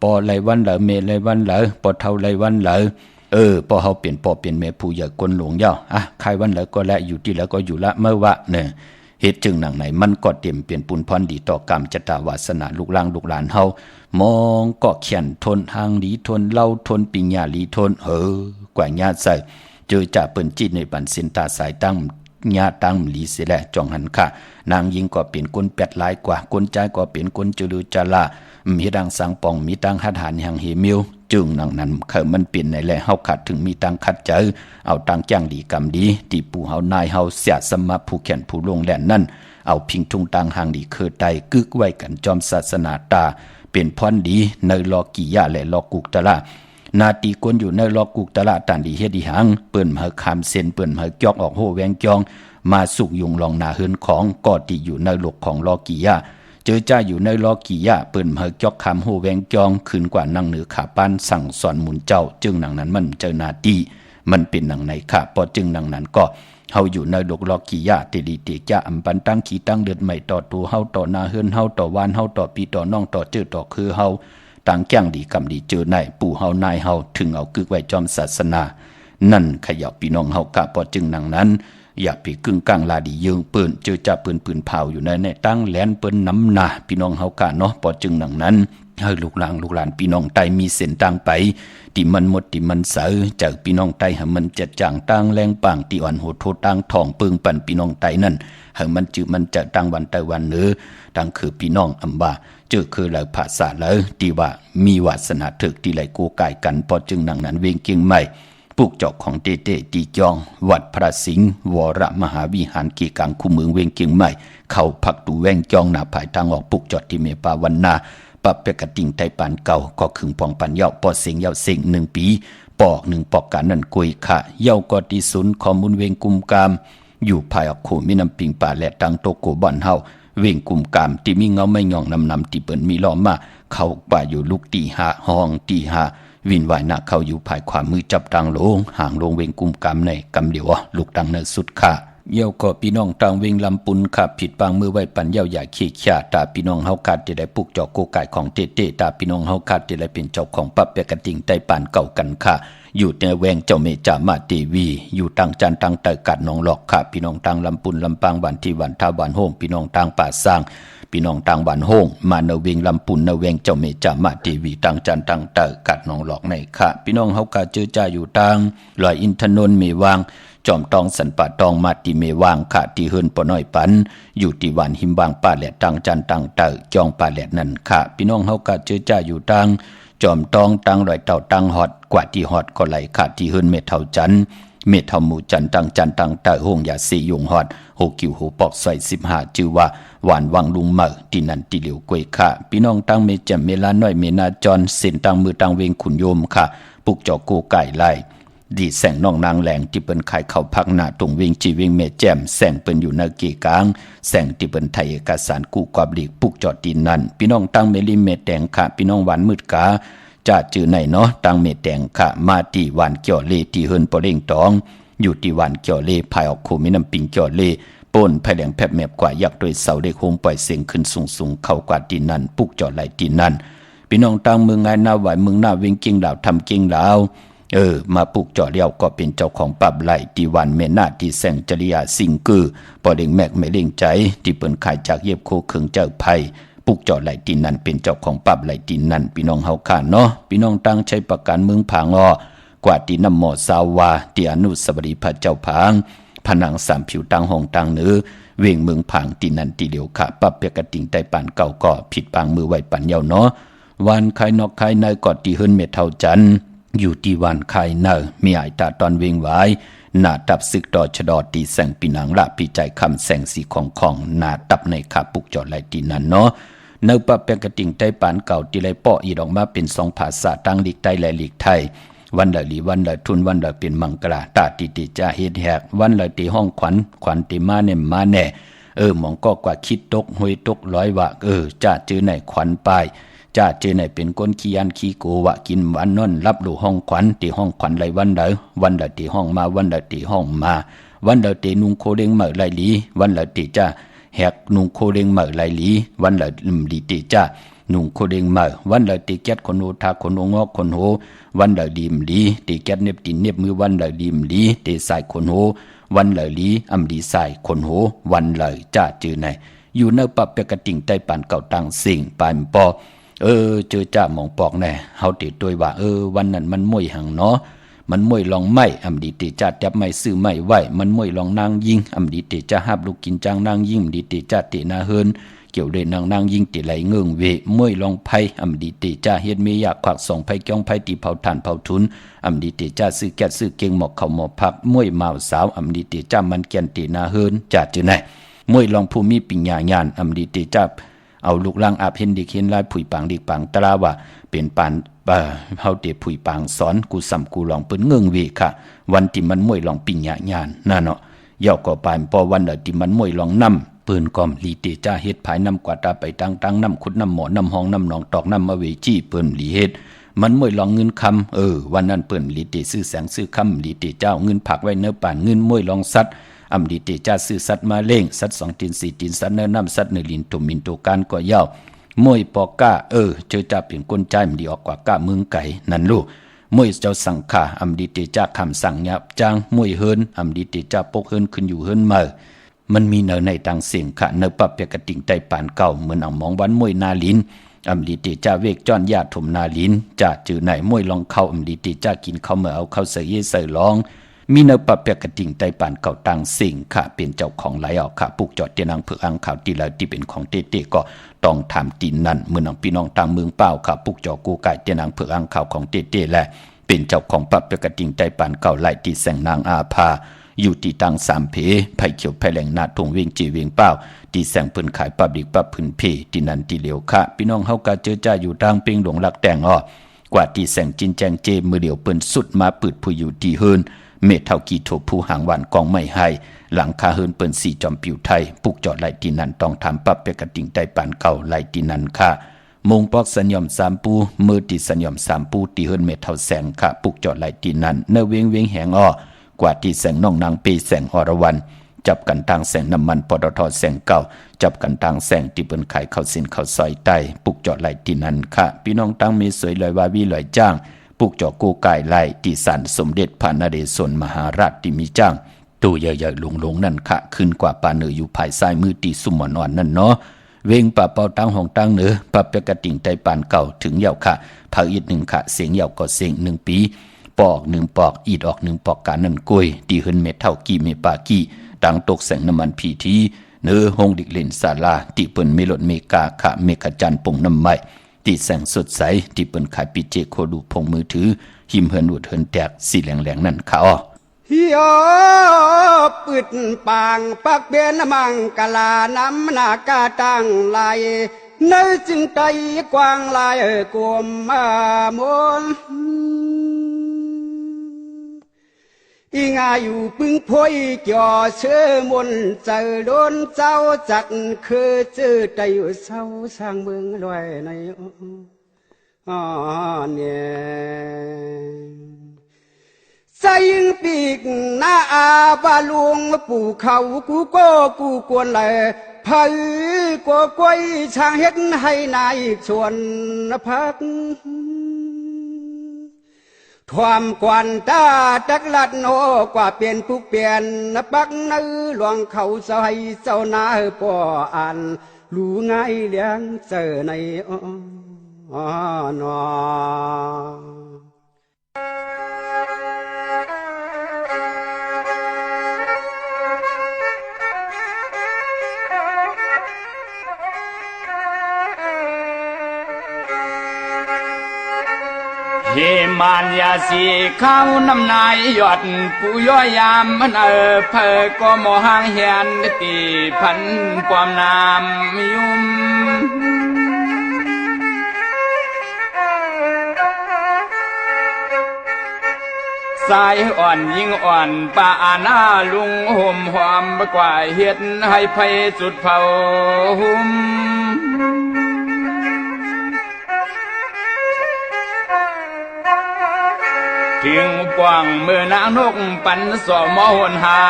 ปอไรวันเหลอเมไรวันเหลอปอเท่าไรวันเหลอพอเฮาเปลี่ยนปอเปลี่ยนเมผู้ใหญ่ก้นหลงย่าใครวันเหลอก็และอยู่ที่แล้วก็อยู่ละเมื่อวะเนี่ยเหตุจึงหนังไหนมันก็เตรียมเปลี่ยนปุนพรดีต่อกรรมจตาวาสนาลูกหลานเฮามองก็เขียนทนหางหลีทนเล่าทนปิญญาหลีทนกว่าญาใส่เจอจ่าเปิ้นจิตในบันสินตาสายตั้งญาตั้งหลีเสียแหละจองหันค่ะนางยิงก็เปลี่ยนคน8หลายกว่าคนใจก็เปลี่ยนคนจุลือจลามีดังสังปองมีตังหัดหานอย่างเฮมิวจึงหนังนั้นมันเปลี่ยนในแหละเฮาขัดถึงมีตังขัดเจอเอาตังจ้างดีกรรมดีที่ปู่เฮานายเฮาเสียสมะผู้แขนผู้ลงแหลนนั่นเอาพิงทุงตังหางดีเคยไตกึกไว้กันจอมศาสนาตาเป็นพรดีในลอกิยะและลอกุกตะละนาตีกวนอยู่ในลอกุกตะละตันดีเฮ็ดดีหังเปิ้นมาคำเส้นเปิ้นมาจอกออกโหแวงจองมาสุกยุงลองนาเฮินของก็ติอยู่ในโลกของลอกิยะเจอจ้าอยู่ในลอกิยะเปิ้นมาจอกคำโหแวงจองขึ้นกว่านั่งเหนือขาป้านสั่งสอนหมุนเจ้าจึงหนังนั้นมันเจอนาตีมันเป็นหนังไหนค่ะพอจึงหนังนั้นก็เฮาอยู่ในโลกลอกิยะติลิติจะอำปันตั้งขี้ตั้งเดือดใหม่ต่อตัวเฮาต่อนาเฮินเฮาต่อวานเฮาต่อปีต่อน้องต่อเจอต่อคือเฮาต่างแก้งดีกำดีเจอในปู่เฮานายเฮาถึงเอากึกไว้จอมศาสนานั่นขยับพี่น้องเฮากะพอจึงหนังนั้นอย่าไปกึ่งกลางลาดียืงปืนเจอจะปืนเผาอยู่ในตั้งแหลนเปิ้นน้ำหนาพี่น้องเฮากะเนาะพอจึงหนังนั้นให้ลูกหลานพี่น้องไตมีเส้นทางไปที่มันหมดที่มันเสือจากพี่น้องไตให้มันจัดจางตั้งแรงปังที่อ่อนโหดโทตั้งทองปึงปั่นพี่น้องไตนั่นให้มันจื้อมันจะตั้งวันไตวันเนื้อตั้งคือพี่น้องอำว่าเจอคือหลายภาษาเลยที่ว่ามีวาสนาถึกที่ไหลกูกายกันพอจึงหนังนั้นเวงเก่งใหม่ปุกเจาะของเต้ตีจองวัดพระสิงห์วรมหาวิหารกีกังคู่เมืองเวงเก่งใหม่เข้าพักตูแวงจองหน้าภายทางออกปุกเจาะที่เมปาวันนาปะเปกติงไทยปานเก่าก็ขึงปองปันเย้าปอเสียงเย้าเสียง1 ปีปอก1ปอกการนั่นกุยค่ะเย้าก็ที่ศูนย์ข้อมูลเวงกุมกามอยู่ภายออกโขมีน้ำปิงป่าและตังโตโกบ่อนเฮาเวงกุมกามที่มีเงาไม่ย่องนำที่เปิ้นมีล้อมมาเข้าป่าอยู่ลูกตีหาห้องตีหาวินวายหน้าเข้าอยู่ภายความมือจับตังโลงห่างลงเวงกุมกามในกำเดียวลูกตังเนสุดค่ะเย้าก็พี่น้องต่างเวงลำปุนขับผิดปางมือไว้ปันเย้าอย่าขี้ขยาตาพี่น้องเฮาขาดจะได้ปลุกเจาะโกไก่ของเต้ตาพี่น้องเฮาขาดจะได้เป็นเจ้าของปับเปกติงไต้ปานเก่ากันค่ะอยู่ในแวงเจ้าเมจามาตีวีอยู่ต่างจันต่างเตยกัดน้องหลอกค่ะพี่น้องต่างลำปุนลำปางวันที่วันท่าวันโฮงพี่น้องต่างป่าสร้างพี่น้องต่างวันโฮงมาเนเวงลำปุนเนเวงเจ้าเมจามาตีวีต่างจันต่างเตยกัดน้องหลอกในค่ะพี่น้องเฮากาเจอจ่าอยู่ต่างลอยอินทนนท์เมวางจอมตองสันป่าตองมาติเมวางค่ะที่เฮินปอน้อยปันอยู่ที่วันหิมบางป่าแหลต่างจันต่างเตยจองป่าแหลนั่นค่ะพี่น้องเฮากาเจอจ่าอยู่ต่างจอมตองตังลอยเต่าตังฮอดกว่าที่ฮอดก็ไหลขาดที่เฮินเมเท่าจันเมเท่าหมู่จันตังจันตังเตยห้องยาสียงฮอดโหกิวโหปอกใส่15ชื่อว่าหวานวังลุงเมอที่นั่นที่เหลียวกวยค่ะพี่น้องตังเมแจ่มเมลาน้อยเมนาจรเส้นตังมือตังเวงขุนโยมค่ะปุกเจาะโกไก่ไล่ดีแสงน้องนางแหลงที่เปิ้นขายเข้าพักหน้าตรงเวงจีเวงเมแจ่มแสงเปิ้นอยู่ในเกกลางแสงที่เปิ้นไทยเอกสารกู้กวาบลีกปุกเจาะดินนั่นพี่น้องตังเมลิเมแดงค่ะพี่น้องหวานมืดกาจะจื้อไหนเนาะตังเมแดงค่ะมาที่หวานเกี่ยวเลที่เฮินปอเร่งตองอยู่ที่หวานเกี่ยวเลภายออกโคมีน้ำปิงเกี่ยวเลป่นภายแหลงแผบแมบกว่ายักษ์โดยเสาเด็กโฮมปล่อยเสียงขึ้นสูงเข้ากว่าดินนั่นปุกเจาะไหลดินนั่นพี่น้องตังเมืองไงหน้าไหวเมืองหน้าเวงเก่งดาวทำเก่งดาวมาปลูกเจาะเลี้ยวก็เป็นเจ้าของปับไหลที่วันเมนาที่แสงจริยาสิงกือปอเด้งแมกไม่เล่งใจที่เปิ้นขายจากเย็บโคเขิงเจ้าไผ่ปลูกเจาะไหลดินนั้นเป็นเจ้าของปับไหลดินนั้นพี่น้องเฮาข้าเนาะพี่น้องตั้งใช้ประกันเมืองผางอกว่าที่น้ำหมอสาวาที่อนุสาวรีย์พระเจ้าผางผนังสามผิวตั้งห้องตั้งเนื้อเวงเมืองผางที่นั่นที่เดียวค่ะปับเปกติงไต้ปานเก่าก็ผิดปางมือไว้ปันเยาเนาะวันใครนอกใครในกอดที่เฮินเมเท่าจัน อยู่ที่วันไข่เนอมีไอตาตอนเวงไว้หน้าตับศึกดอชดอตีแสงปีนังละปีใจคำแสงสีของหน้าตับในขาปุกจอดไหลตีนั่นเนาะเนื้อปะเปกระติ่งไต้ปานเก่าตีไหลเปาะอีดออกมาเป็นสองภาษาตั้งลีกไต้และลีกไทยวันละลีวันละทุนวันละเป็นมังกราตาติติจะเฮ็ดแหกวันละตีห้องขวัญตีมาเน่มาแน่หมองก็กว่าคิดตกหวยตกร้อยว่าจะเจอไหนขวัญปลายจะเจอไหนเป็นก้นขี้ยันขี้โกวะกินวันนอนรับดูห้องขวัญตีห้องขวัญไรวันละตีห้องมาวันละตีห้องมาวันละตีนุงโคเด้งเหม่อไรหลีวันละตีจะแหกนุงโคเด้งเหม่อไรหลีวันละลีตีจะนุงโคเด้งเหม่อวันละตีแก๊ดคนโหทาคนงอกคนโหวันละดีมลีตีแก๊ดเน็บตีเน็บมือวันละดีมลีตีสายคนโหวันละลีอำดีสายคนโหวันละจะเจอไหนอยู่ในปะเปกระติ่งใต้ปานเก่าตังสิ่งปานปอเจอจ้าหมองปอกแน่เฮาติดด้วยว่าวันนั้นมันมวยหังเนาะมันมวยลองไม้อำดีติจ้าจับไม้ซื้อไม้ไว้มันมวยลองนางยิงอำดีติจ้าหับลูกกินจางนางยิงดีติจ้าตินาเฮินเกี่ยวเลยนางยิงติไหลเงิงเวมวยลองไผอำดีติจ้าเฮ็ดเมียากขวักส่งไผจ้องไผตีเผาถ่านเผาทุนอำดีติจ้าซื้อแก๊สซื้อเก่งหมอกเข้าหมอกผักมวยมาวสาวอำดีติจ้ามันแก่นตินาเฮินจ้าจือไหนมวยลองผู้มีปัญญาญาณอำดีติจ้าเอาลูกลังอาบเห็นดิเห็นลายผุยปางดิปังตราว่าเป็นปานเฮาเตผุยปางสอนกูซ้ำกูลองเปิ้นเงิงเวค่ะวันที่มันมวยลองปิญญาญาณนั่นเนาะย่อก็ปานพอวันที่มันมวยลองนำปืนกอมลีเตจ้าเฮ็ดภายนำกว่าตาไปตังนำขุดนำหมอนำห้องนำหนองตอกนำอเวจีเปิ้นลีเฮ็ดมันมวยลองเงินคำวันนั้นเปิ้นลีเตซื้อแสงซื้อคำลีเตเจ้าเงินผักไว้เนื้อป่านเงินมวยลองสัตว์อำดีเตจ้าซื้อสัตว์มาเล่งสัตว์2ตีน4ตีนสัตว์เนื้อน้ำสัตว์เนื้อลินตุมินตุการก็ยาวมวยปอก้าเจอจ่าเป็นก้นใจมันดีออกกว่าก้าเมืองไก่นั่นลูกมวยเจ้าสังขาอำดีเตจ้าคำสั่งยับจางมวยเฮินอำดีเตจ้าปกเฮินขึ้นอยู่เฮินมามันมีเนื้อในต่างเสียงค่ะเนื้อปรับเปกติ่งไตปานเก่าเหมือนเอามองวันมวยนาลินอำดีเตจ้าเวกจ้อนญาติถมนาลินจะจือไหนมวยลองเข้าอำดีเตจ้ากินเข้าเมื่อเอาเข้าใส่เย่ใส่ร้องมีเนื้อปะเปียกระดิ่งไตปานเก่าตังสิ่งค่ะเป็นเจ้าของไหลออกค่ะปุกจอดเตียนังเผือกอังข่าวตีละที่เป็นของเต้ก็ต้องทำตีนั่นเมื่อน้องพี่น้องต่างเมืองเป้าค่ะปุกจอกูไก่เตียนังเผือกอังข่าวของเต้แหละเป็นเจ้าของปะเปียกระดิ่งไตปานเก่าไหลที่แสงนางอาภาอยู่ที่ตังสามเพไผ่เขียวไผ่แหลงนาทงเวียงจีเวียงเป้าที่แสงปืนขายปะบิกปะพื้นเพที่นั่นที่เหลียวค่ะพี่น้องเฮากะเจอจ้าอยู่ทางเปียงหลวงหลักแต่งกว่าที่แสงจินแจงเจมือเดียวเปิ้นสุดมาปืดผู้อยู่ที่เฮินเมทเท่ากีโถผู้หางหวานกองไม่ให้หลังคาเฮินเปิ้น4จอมปิวไทยปุกจอดไหลตีนันต้องทำปรับเปกระติ่งใต้ปานเก่าไหลตีนันค่ะมงปอกสัญญอม3ปูมือติสัญญอม3ปูตีเฮินเมทเท่าแสงค่ะปุกจอดไหลตีนันเนเวงแหงกว่าที่แสงน้องนางปีแสงอรวรรณจับกันทางแสงน้ำมันปตทแสงเก่าจับกันทางแสงที่เปิ้นขายข้าวสินข้าวซอยใต้ปุกจอดไหลตีนันค่ะพี่น้องตั้งมีสวยลอยวาวีลอยจ้างปุกจอกูกายไล่ที่ศาลสมเด็จพระนเรศวรมหาราชที่มีจ้างตู้ใหญ่ๆหลงนั่นค่ะขึ้นกว่าปาเนืออยู่ภายซ้ายมือตีสุมนอนนั่นเนาะเวงป่าเป่าตั้งห้องตั้งเหนือปรับเปกระติ่งไตปานเก่าถึงยาวค่ะภาคอีก1ค่ะเสียงยาวก็เสียง1ปีปอก1ปอกอีดออก1ปอกกานั่นกล้วยตีเฮินเม็ดเท่ากี่เมปากี่ดังตกแสงน้ำมันพีทีเนื้อห้องดิกเล่นศาลาที่เปิ้นเมลดเมกาค่ะเมกะจันปงน้ำไม้ที่แสงสดใสที่เปิ้นขายปิเจโคดูพงมือถือหิมเฮินอุดเฮินแตกสีแหลงนั่นค่ะเฮียปืดปางปักเบียนมังกะลาน้ำนากาตังไหลเนื้อจึงใจกว้างลายกวมมนอีงาอยู่ปึงพอยจ่อเชื่อมนเจอโดนเจ้าจัดคือจื้อใจอยู่เศร้าสร้างเมืองลอยในเนี่ยใจยิงปีกหน้าอาบาลุงปู่เขากูโก้กูกวนเลยพายกัวก้อยช่างเฮ็ดให้นายชวนพักความกวนตาจักลัดโนกว่าเปลี่ยนผู้เปลี่ยนปักนื้อหลวงเขาใส่เจ้านาป่ออ่านรู้ง่ายเลี้ยงเจอในนอเฮ มานยาสีเข้าน้ำนายหยอดผู้ย่อยยามมันเพอก็มอห่างเหียนตีพันความนามยุ่มสายอ่อนยิ่งอ่อนป่าหน้าลุงห่มหอมกว่าเฮ็ดให้ไฟสุดเผาหุ่มถึงกว้างเมื่อนางนกปันสอมหนหา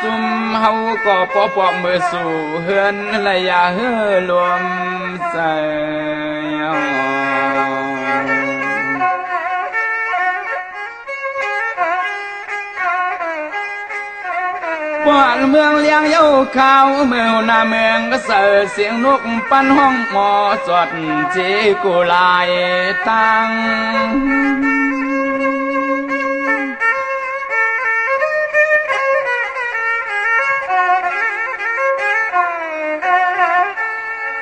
ซุ่มเฮาก็ปอปอมือสู่เฮือนระยะเฮือรวมใส่บ้านเมืองเลี้ยงเย้าข้าวเมืองหน้าเมืองก็เสือเสียงนกปันห้องหมอสดจีกุลายตัง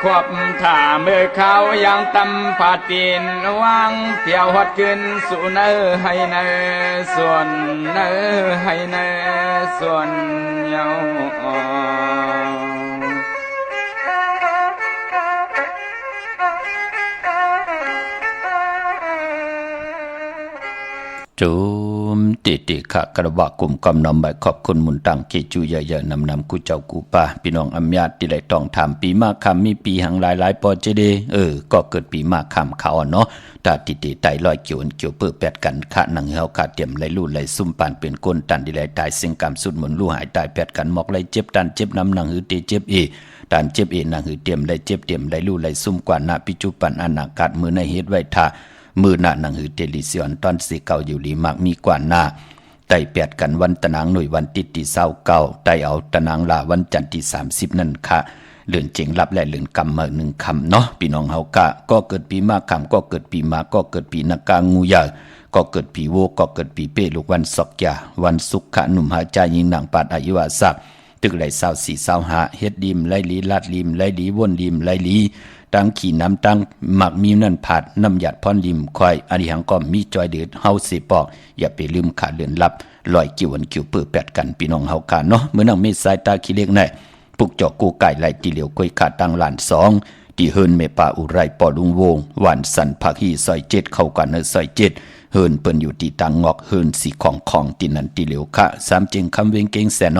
ขอบถ่าเมื่อเขายังตำผาตีนวางเที่ยวฮอดขึ้นสู่เนอให้เนอส่วนเนอให้เนอส่วนเยาจุมติขะกระบะกลุ่มกำนำใบขอบคุณมุนตังเกจูเยอะๆนำกูเจ้ากูป่าพี่น้องอำญาติที่ได้ต้องถามปีมากคำมีปีหังหลายปอเจเดก็เกิดปีมากคำเขาเนาะตาติไตลอยเกี่ยวเปื้อแปดกันขะหนังเฮาขาเตรียมไหลลู่ไหลซุ่มปานเป็นก้นตันที่ไหลตายเสียงกรรมสุดหมุนลู่หายตายแปดกันหมอกไหลเจ็บตันเจ็บน้ำหนังหือเตเจ็บตันเจ็บหนังหือเตรียมไหลเจ็บเตรียมไหลลู่ไหลซุ่มกว่าหน้าปิจุปันอนาคตมือในเฮ็ดไว้ท่ามือหน้าหนังหือเตลิเซียนตอนสีเก่าอยู่ลีมากมีกว่าหน้าไต่แปดกันวันตะนางหน่วยวันติดที่29ไต่เอาตะนางลาวันจันทร์ที่30นั่นค่ะเลื่อนเจงรับและเลื่อนกำมา1คำเนาะพี่น้องเฮากะก็เกิดปีมากคำก็เกิดปีมาก็เกิดปีนากางูยาก็เกิดปีโวก็เกิดปีเป้ลูกวันศอกยาวันสุขะหนุ่มหาใจยิงนางปาดอายุวาสักตึกไหล24-25เฮ็ดดิมไหลลีลาดลิมไหลลีวนลิมไหลลีตั้งขี่น้ำตั้งหมักมีนั่นผาดน้ำหยัดพรริมคอยอริหังก็มีจอยเดือดเฮาสิปอกอย่าไปลืมขาดเลือนลับลอยกิ่วันกิ่วเปื้อแปดกันพี่น้องเฮากาเนาะเมื่อนังเมสายตาขี้เล็กแน่ปุกจอกกูไก่ไหลตีเหลียวก้อยขาดตั้งหลาน2ที่เฮินเมปาอุไรปอลุงวงหวานสันผักฮีซอย7เข้ากันเนซอย7เฮินเปิ้นอยู่ที่ตังงอกเฮินสีของตีนันตีเหลียวค่ะ3เจงคำเวงเก่งแสน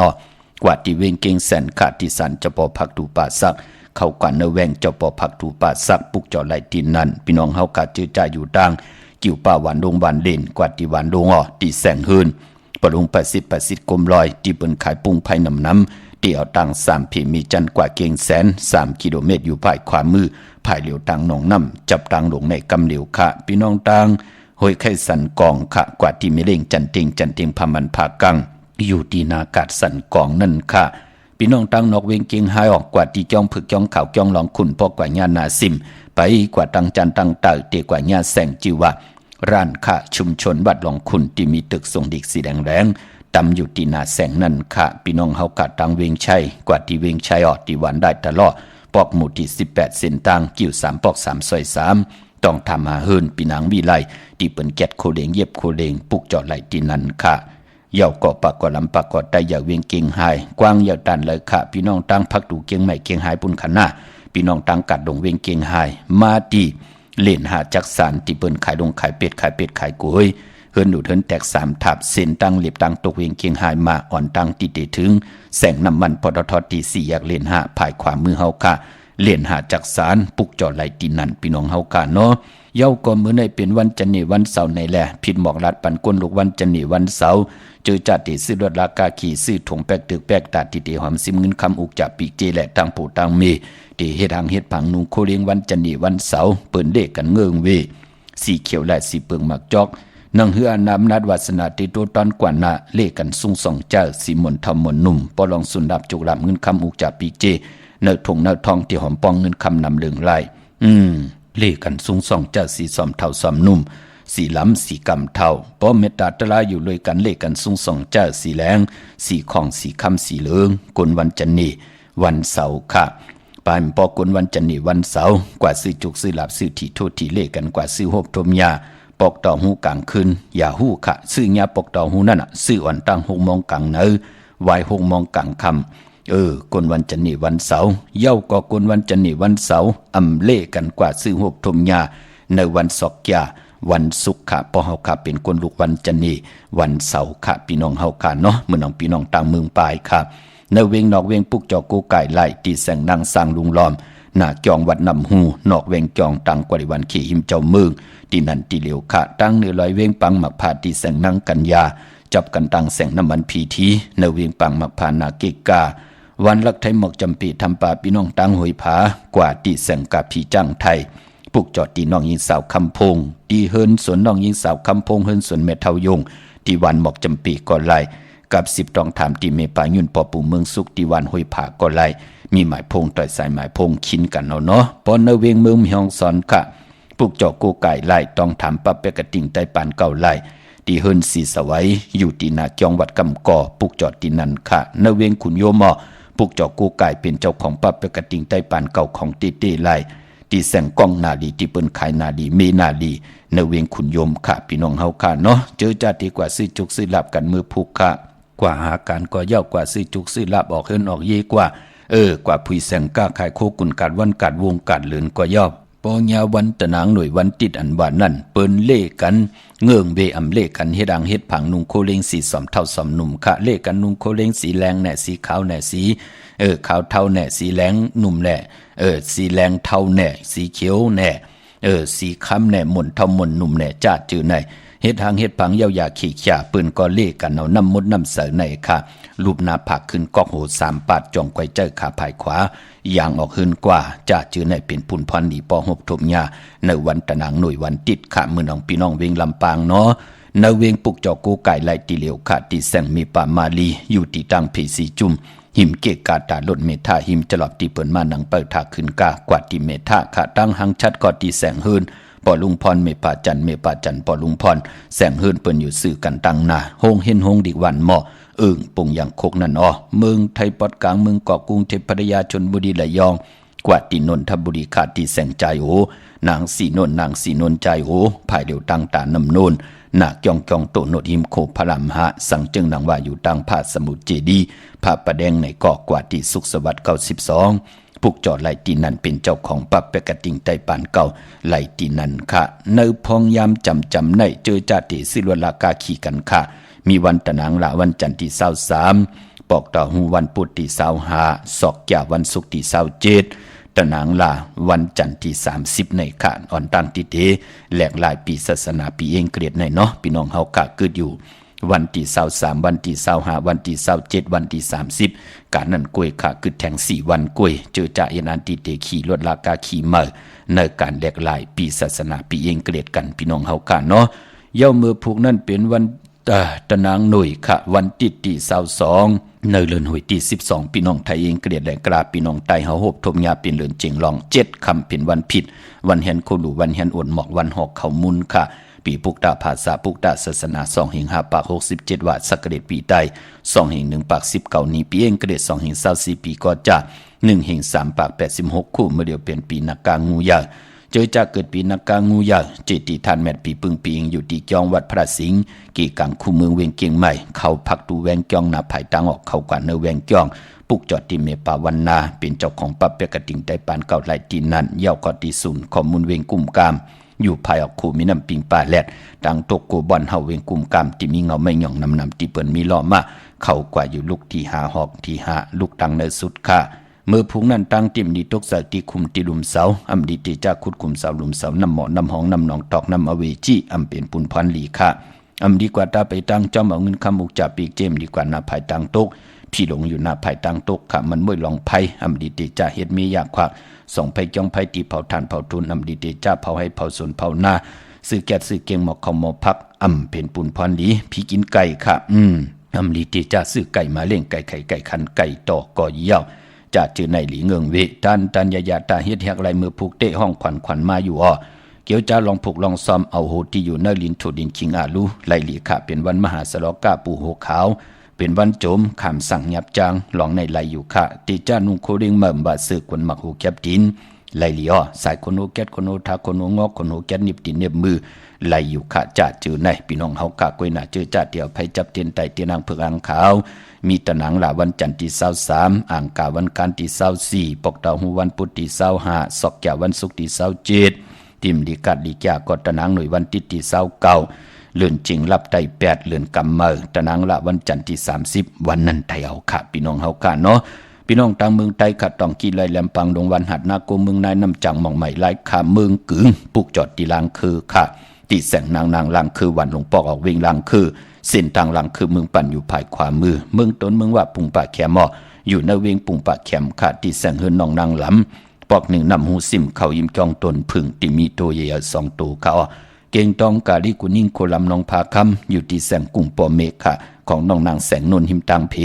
กว่าที่เวงเก่งแสนขาดที่สันจะปอผักตูป่าซักเข้ากันเนแวงเจ้าปอผักถูป่าซักปุกเจ้าไหลตีนนั้นพี่น้องเฮากะจื้อจ่าอยู่ดังกิ่วป่าหวานดงหวานเล่นกว่าที่หวานดงที่แสงเฮินปลุง80กลมลอยที่เปิ้นขายปุ้งไผ่น้ำที่เอาตัง3พีมีจันกว่าเก่งแสน3กิโลเมตรอยู่ภายขวามือภายเหลียวตังหนองน้ำจับตังลงในกำเหลียวค่ะพี่น้องตังห้อยไข่สันกองค่ะกว่าที่ไม่เล่งจันเต็งพามันพากังอยู่ที่นากาศสันกองนั่นค่ะพี่น้องตั้งนอกเวงเก่งหายออกกว่าที่จ้องผึกจ้องข่าวจ้องหลองขุนพอกว่าญานาซิมไปกว่าตังจันตังเต่าเตกว่าญาแสงจิวะร้านค้าชุมชนวัดหลองขุนที่มีตึกทรงดิกสีแดงตำอยู่ที่นาแสงนั่นค่ะพี่น้องเฮากะตังเวงชัยกว่าที่เวงชัยออกที่วันได้ตลอดปอกหมู่ที่18เส้นตังกิ่ว3ปอก3ซอย3ต้องทำหาเฮินปีนางวิไลที่เปิ้นแกดโคเลงเย็บโคเลงปุกจอดไหลที่นั่นค่ะเยาเกาะปากกอลำปากกอได้อย่าเวียงเก่งหายกว้างอย่าตันเลยค่ะพี่น้องตั้งพักดูเก่งใหม่เก่งหายปุ่นขันหน้าพี่น้องตั้งกัดดงเวียงเก่งหายมาดีเล่นหาจักสารที่เปิ้นขายดงขายเป็ดขายกุยเฮินดูเฮินแตก3ทับเส้นตั้งเล็บตั้งตกเวียงเก่งหายมาอ่อนตั้งติเตถึงแสงน้ำมันปตทที่4อยากเล่นหาภายขวามือเฮาค่ะเล่นหาจักสารปุกจอไหลตีนั่นพี่น้องเฮาค่ะเนาะเย้าก็มื้อในเป็นวันจันทร์วันเสาร์ในแลผิดหมอกลัดปันก้นลูกวันจันทร์วันเสาร์เจอจัดที่ซื้อรถราคาขี่ซื้อถงแปกตึกแปกตาติเตหอมซิมเงินคำอุกจากปีกเจและทางผู้ทางเมที่เฮ็ดหางเฮ็ดผังนุงโคเลี้ยงวันจันทร์วันเสาร์เปิ้นเด็กกันเงิงเวสีเขียวและสีเปิงหมักจอกนังเฮือน้ำนัดวาสนาติโตตอนกว่านาเลกันซุงส่องเจ้าสีมนทำมนนุ่มปอลองสุนดับจุกลับเงินคำอุกจากปีกเจเนื้อถงเนื้อทองที่หอมปองเงินคำนำเหลืองไหลเลกันซุงส่องเจ้าสีสอมเท่าสอมนุ่มสีล้ำสีกำเท่าป้อเมตตาตลาอยู่เลยกันเลกันซุงส่องเจ้าสีแรงสีของสีคำสีเหลืองกลวันจันนีวันเสาร์ค่ะปานปอกลวันจันนีวันเสาร์กว่าซื้อจุกซื้อหลับซื้อที่โทษที่เลกันกว่าซื้อโฮบทมยา ปอกต่อหูกลางคืนอย่าหู้ค่ะซื้อยาปอกต่อหูนั่นน่ะซื้ออ่อนตั้ง6 โมงกลางเนอไว้6 โมงกลางค่ำกวนวันจันนี่วันเสาร์เย้าก็กวนวันจันนี่วันเสาร์อำเล่กันกว่าซื้อหบทมยาในวันศอกยาวันศุกร์ค่ะพอเฮาค่ะเป็นคนลูกวันจันนี่วันเสาร์ค่ะพี่น้องเฮาค่ะเนาะมื้อน้องพี่น้องต่างเมืองปลายค่ะในเวงนอกเวงปุกจอกูไก่ไล่ตีแสงนางสร้างลุงล้อมหน้าจองวัดนำหูนอกเวงจองตังกว่าวันขี่หิมเจ้าเมืองที่นั่นที่เหลียวค่ะตั้งเนื้อลอยเวงปังหมักพาตีแสงนางกันยาจับกันตังแสงน้ำมันพีทีในเวงปังหมักพานาเกกาวันลักไทยหมอกจำปีทำป่าพี่น้องตังหอยผากว่าตีแสงกาพีจ้างไทยปุกจอดตีน้องยิงสาวคำพงตีเฮินสวนน้องยิงสาวคำพงเฮินสวนเมทายงตีวันหมอกจำปีก่อนไล่กับ10 ตองถามตีเมปายุ่นปอปูเมืองสุกตีวันหอยผาก่อนไล่มีหมายพงต่อยสายหมายพงคินกันเนาะปอนเวงเมืองมีห้องสอนค่ะปุกจอกูไก่ไล่ต้องถามปะเปกติงไตปานเก่าไล่ตีเฮินสีสวัยอยู่ตีนาจองวัดกำก่อปุกจอดตีนันค่ะเนเวงขุนโยมอปุกจอกูไก่เป็นเจ้าของปะเปกติงไตปานเก่าของตีตีไล่ตีแสงกล้องนาลีที่เปิ้นขายนาลีเมนาลีเนเวงขุนโยมค่ะพี่น้องเฮาค่ะเนาะเจอจาดีกว่าซื้อจุกซื้อลาบกันมือผูกค่ะกว่าหาการก็ย่อกว่าซื้อจุกซื้อลาบออกเฮินออกเยกว่ากว่าผู้แสงก้าขายโคกุนกัดวันกัดวงกัดเลือนก็ย่อปอยาวันตะนางหน่วยวันติดอันว่านั่นเปิ้นเล่กันเงื่องเวอำเล่กันเฮ็ดอังเฮ็ดผังนุ่งโคเลงสีสอมเท่าสอมหนุ่มค่ะเล่กันนุ่งโคเลงสีแรงแหน่สีขาวแหน่สีขาวเท่าแหน่สีแรงหนุ่มแหน่สีแรงเท่าแหน่สีเขียวแหน่สีค้ำแหน่หม่นเท่าหม่นหนุ่มแหน่จ้าจือในเฮ็ดหางเฮ็ดผังยาวยาขี้ขยาปืนก็เล่กันเอาน้ำมดน้ำเสในค่ะรูปหน้าผักขึ้นกอกโห3 ปาดจ่องไกวเจ้าขาภายขวาอย่างออกหืนกว่าจ้าจือในเป็นปุ่นพรดีปอหบทมยาในวันตะนางหน่วยวันติดค่ะมือน้องพี่น้องเวงลำปางเนาะในเวงปุกจอกูไก่ไล่ตีเหลียวค่ะตีแสงมีป่ามาลีอยู่ที่ตั้งเพสีจุ่มหิมเกกาตาลดเมธาหิมจะหลอบตีเปิ่นมาหนังเปิดถาขึ้นกากว่าตีเมธาค่ะตั้งหังชัดก็ตีแสงหืนปอลุงพรเมปาจันปอลุงพรแสงหืนเปิ้นอยู่สื่อกันตั้งหน้าโฮงเห็นโฮงดิวันหม้อปุ่งอย่างโคกนั่นเมืองไทยปอดกลางเมืองเกาะกรุงเทพพัทยาชลบุรีระยองกว่าตีนนทบุรีขาดตีแสงใจโอนางสีนนใจโภายเดียวตั้งตานำโนนหนักจองโตโนดหิมโคพระลำหะสังจึงนางว่าอยู่ตั้งผาสมุทรเจดีผาประแดงในเกาะกว่าตีสุขสวัสดิ์92ปุกจอดไหลตีนันเป็นเจ้าของปับเปกติงไตปานเก่าไหลตีนันค่ะเนอพองยามจำในเจอจาติสิลวลากาขี่กันค่ะมีวันตะนางละวันจันทร์ที่23ปอกต่อหูวันพุธที่25ศอกยาวันศุกร์ที่27ตะนางละวันจันทร์ที่30ในค่ะอ่อนตั้งติเตแหลกหลายปีศาสนาปีเองเกลียดในเนาะพี่น้องเฮาค่ะเกิดอยู่วันที่23วันที่25วันที่27วันที่30การนั้นกล้วยค่ะคือแทง4วันกล้วยเจอจ่าเอ็นอันติเตขี่ลวดลากาขี่เมอในการแหลกหลายปีศาสนาปีเองเกลียดกันพี่น้องเฮาค่ะเนาะเย้ามือผูกนั่นเป็นวันตะนางหน่วยค่ะวันติดที่22ในเลือนหวยที่12พี่น้องไทยเองเกลียดแหลกกราพี่น้องไตเฮาโหบทมยาเป็นเลือนเจงลอง7คำเป็นวันผิดวันแฮนโคลูวันแฮนอดหมอกวันหอกเขามุนค่ะปีปุกตาภาษาปุกตาศาสนา2 5 ปาก 67 วัดสักเดชปีใต้2 1 ปาก 19 นี้ปีเองกระเดช2 24 ปีก็จะ1 3 ปาก 86 คู่เมื่อเดียวเปลี่ยนปีนักกางูยาเจอจากเกิดปีนักกางูยาเจติทานแมดปีปึงปีงอยู่ที่จองวัดพระสิงห์กี่กังคู่เมืองเวียงเกียงใหม่เขาพักดูแวงจองหน้าภายตังออกเขากว่าเนแวงจองปุกจอดที่เมปาวันนาเป็นเจ้าของปับเปกติงไตปานเก่าไหลตีนันเย้าก็ตีศูนย์ข้อมูลเวียงกุ่มกามอยู่ภายออกคูมีน้ำปิงป่าแลดดังตกกูบอนเฮาเวงกุมกามที่มีเงาไม่หย่องนำที่เปิ้นมีล้อมาเข้ากว่าอยู่ลูกที่หาหอกที่หาลูกตังในสุดค่ะมือพุงนั้นตั้งติ่มดีตกใส่ตีคุมตีลุมเสาอำดีตีจากขุดคุมเสาลุมเสาน้ำหมอน้ำหองน้ำหนองตอกน้ำอเวจีอำเป็นปุนพันหลีค่ะอำดีกว่าตาไปตั้งจอมเอาเงินคำมุกจับปีกเจมดีกว่าหน้าภายตั้งตกพี่หลงอยู่หน้าภายตั้งตกค่ะมันม่วยลองไพ่อำดีตีจ่าเฮ็ดมีอยากควักส่งไผ่จ้องไผ่ตีเผาทานเผาทุนอำดีตีจ่าเผาให้เผาสวนเผาหน้าซื้อแกะซื้อเกียงหมอกเขาหมอพักเป็นปุนพรหลีพี่กินไก่ค่ะอำลีตีจ่าซื้อไก่มาเลี้ยงไก่ไข่ไก่คันไก่ต่อก่อยาวจ่าจือในหลีเงืองเวตันยาตาเฮ็ดแฮกไหลมือผูกเตะห้องขวัญมาอยู่เกี่ยวจ้าลองผูกลองซ้อมเอาโหที่อยู่เนลินถูดินคิงอาลูไหลหลีค่ะเป็นวันมหาสลอกาปูโหขาวเป็นวันโจมขามสั่งยับจางหลองในไหลอยู่ค่ะตีจ้านุ่งโคเริงเมิ่มบาดซึกวนหมักหูแคบดิน ไหลลีอ้อสายคนโอแก๊สคนโอทาคนโองอกคนโอแก๊สนิบตีนเน็บมือไหลอยู่ขะจ่าจือในพี่น้องเฮากะกวยหน้าเจอจ่าเดียวไผจับเตียนไตเตียนนางเผือกอ่างขาวมีตะหนังละวันจันทร์ที่23อ่างกาวันการที่24ปกดาวหูวันพุธที่25ศอกแก้ววันศุกร์ที่27ติมดีกัดดีแก่กอตะหนังหน่วยวันที่29เลื่อนจริงรับได้8เลื่อนกำเมอตะหนังละวันจันทร์ที่30วันนั้นไทยเอาค่ะพี่น้องเฮากะเนาะพี่น้องต่างเมืองไต้ขัดต้องกีไลแหลมปังดงวันหัดนาโกเมืองนายน้ำจังหม่องใหม่ไล่ขาเมืองกึ่งปุกจอดตีลางคือค่ะตีแสงนางลางคือวันหลวงปอกออกวิ่งลางคือเส้นทางหลังคือเมืองปั่นอยู่ภายขวามือเมืองต้นเมืองว่าปุงปะแคมออยู่ในเวงปุงปะแคมค่ะตีแสงเฮือนน้องนางลำปอกหนึ่งนำหูซิมเขายิ้มจองตนพึ่งที่มีตัวใหญ่2ตัวเขาเก่งตองกาลิกุนิ่งโคลำนองพาคำอยู่ที่แสงกุ้งปอเมฆค่ะของน้องนางแสงนนหิมตังเพ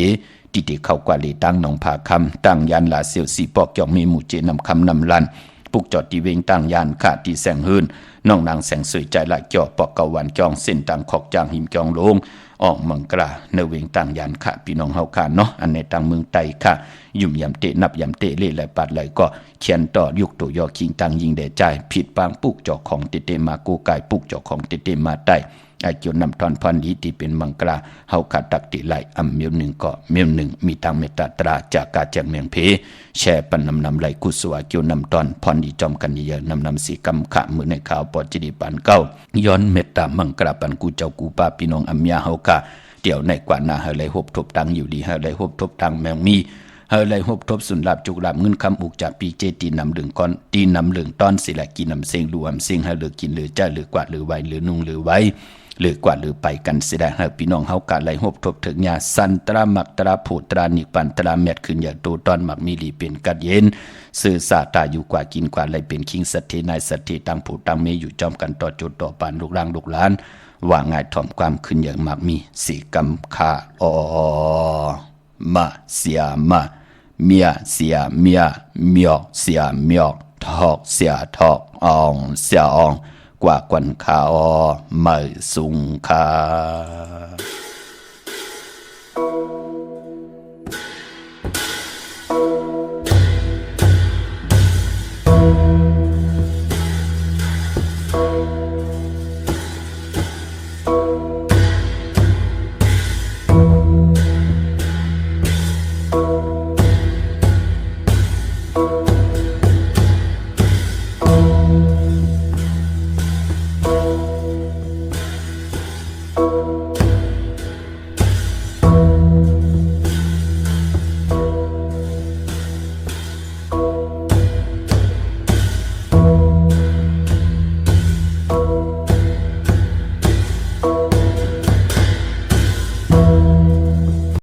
ที่เข้ากว่าลีตั้งหนองผาคำตั้งยานลาเซียวสีปอกจอกมีหมู่เจนำคำนำลันปุกจอดที่เวงตั้งยานขาที่แสงหืนน้องนางแสงสวยใจละจอปอกเกาวันจองเส้นตังขอกจางหิมจองโลงออกเมืองกราในเวงตั้งยานค่ะพี่น้องเฮาค่ะเนาะอันในตั้งเมืองไตค่ะยุ่มยำเตะนับยำเตะเล่ไหลปัดไหลก็เขียนต่อยุกตัวยอคิงตั้งยิงเดใจผิดปางปุกจอกของเตมากูกายปุกจอกของเตมาไตอาจนำทอนพันดีที่เป็นมังกราเฮาขาดตักติไหลเมียวหนึ่งก็เมียวหนึ่งมีตังเมตตาตราจากกาแจงเมียงเพแช่ปันนำไหลกุศวาเกียวนำตอนพรดีจอมกันเยอะนำสีกำขะมือในข่าวปอจิดีปันเก้าย้อนเมตตามังกราปันกูเจ้ากูป้าพี่น้องยาเฮากะเดี๋ยวในกว่านาเฮาไหลหบทบตังอยู่ดีเฮาไหลหบทบตังแมงมีเฮาไหลหบทบสุนลาบจุกลาบเงินคำอุกจากปีเจตีนำเหลืองก้อนตีนำเหลืองต้อนสิละกินนำเสียงรวมเสียงเฮาเหลือกินเหลือจ้าเหลือกวาดเหลือไว้เหลือนุ่งเหลือไว้หรือกว่าหรือไปกันเสียได้หากพี่น้องเฮากะไหลหบทบถึงยาสันตรามักตราผูตรานิปันตราเม็ดขึ้นอย่างตูตอนมักมีลีเป็นกัดเย็นสื่อสาตาอยู่กว่ากินกว่าไหลเป็นคิงสัตเทนายสัตเทตังผูตังเมอยู่จอมกันต่อจุดต่อปานลูกร่างลูกหลานว่าง่ายถ่อมความขึ้นอย่างมักมีสีกำคาอมาเสียมาเมียเสียเมียเมียเสียเมียทอกเสียทอกอองเสียอองกว่าควันขาวไม่สูงค่า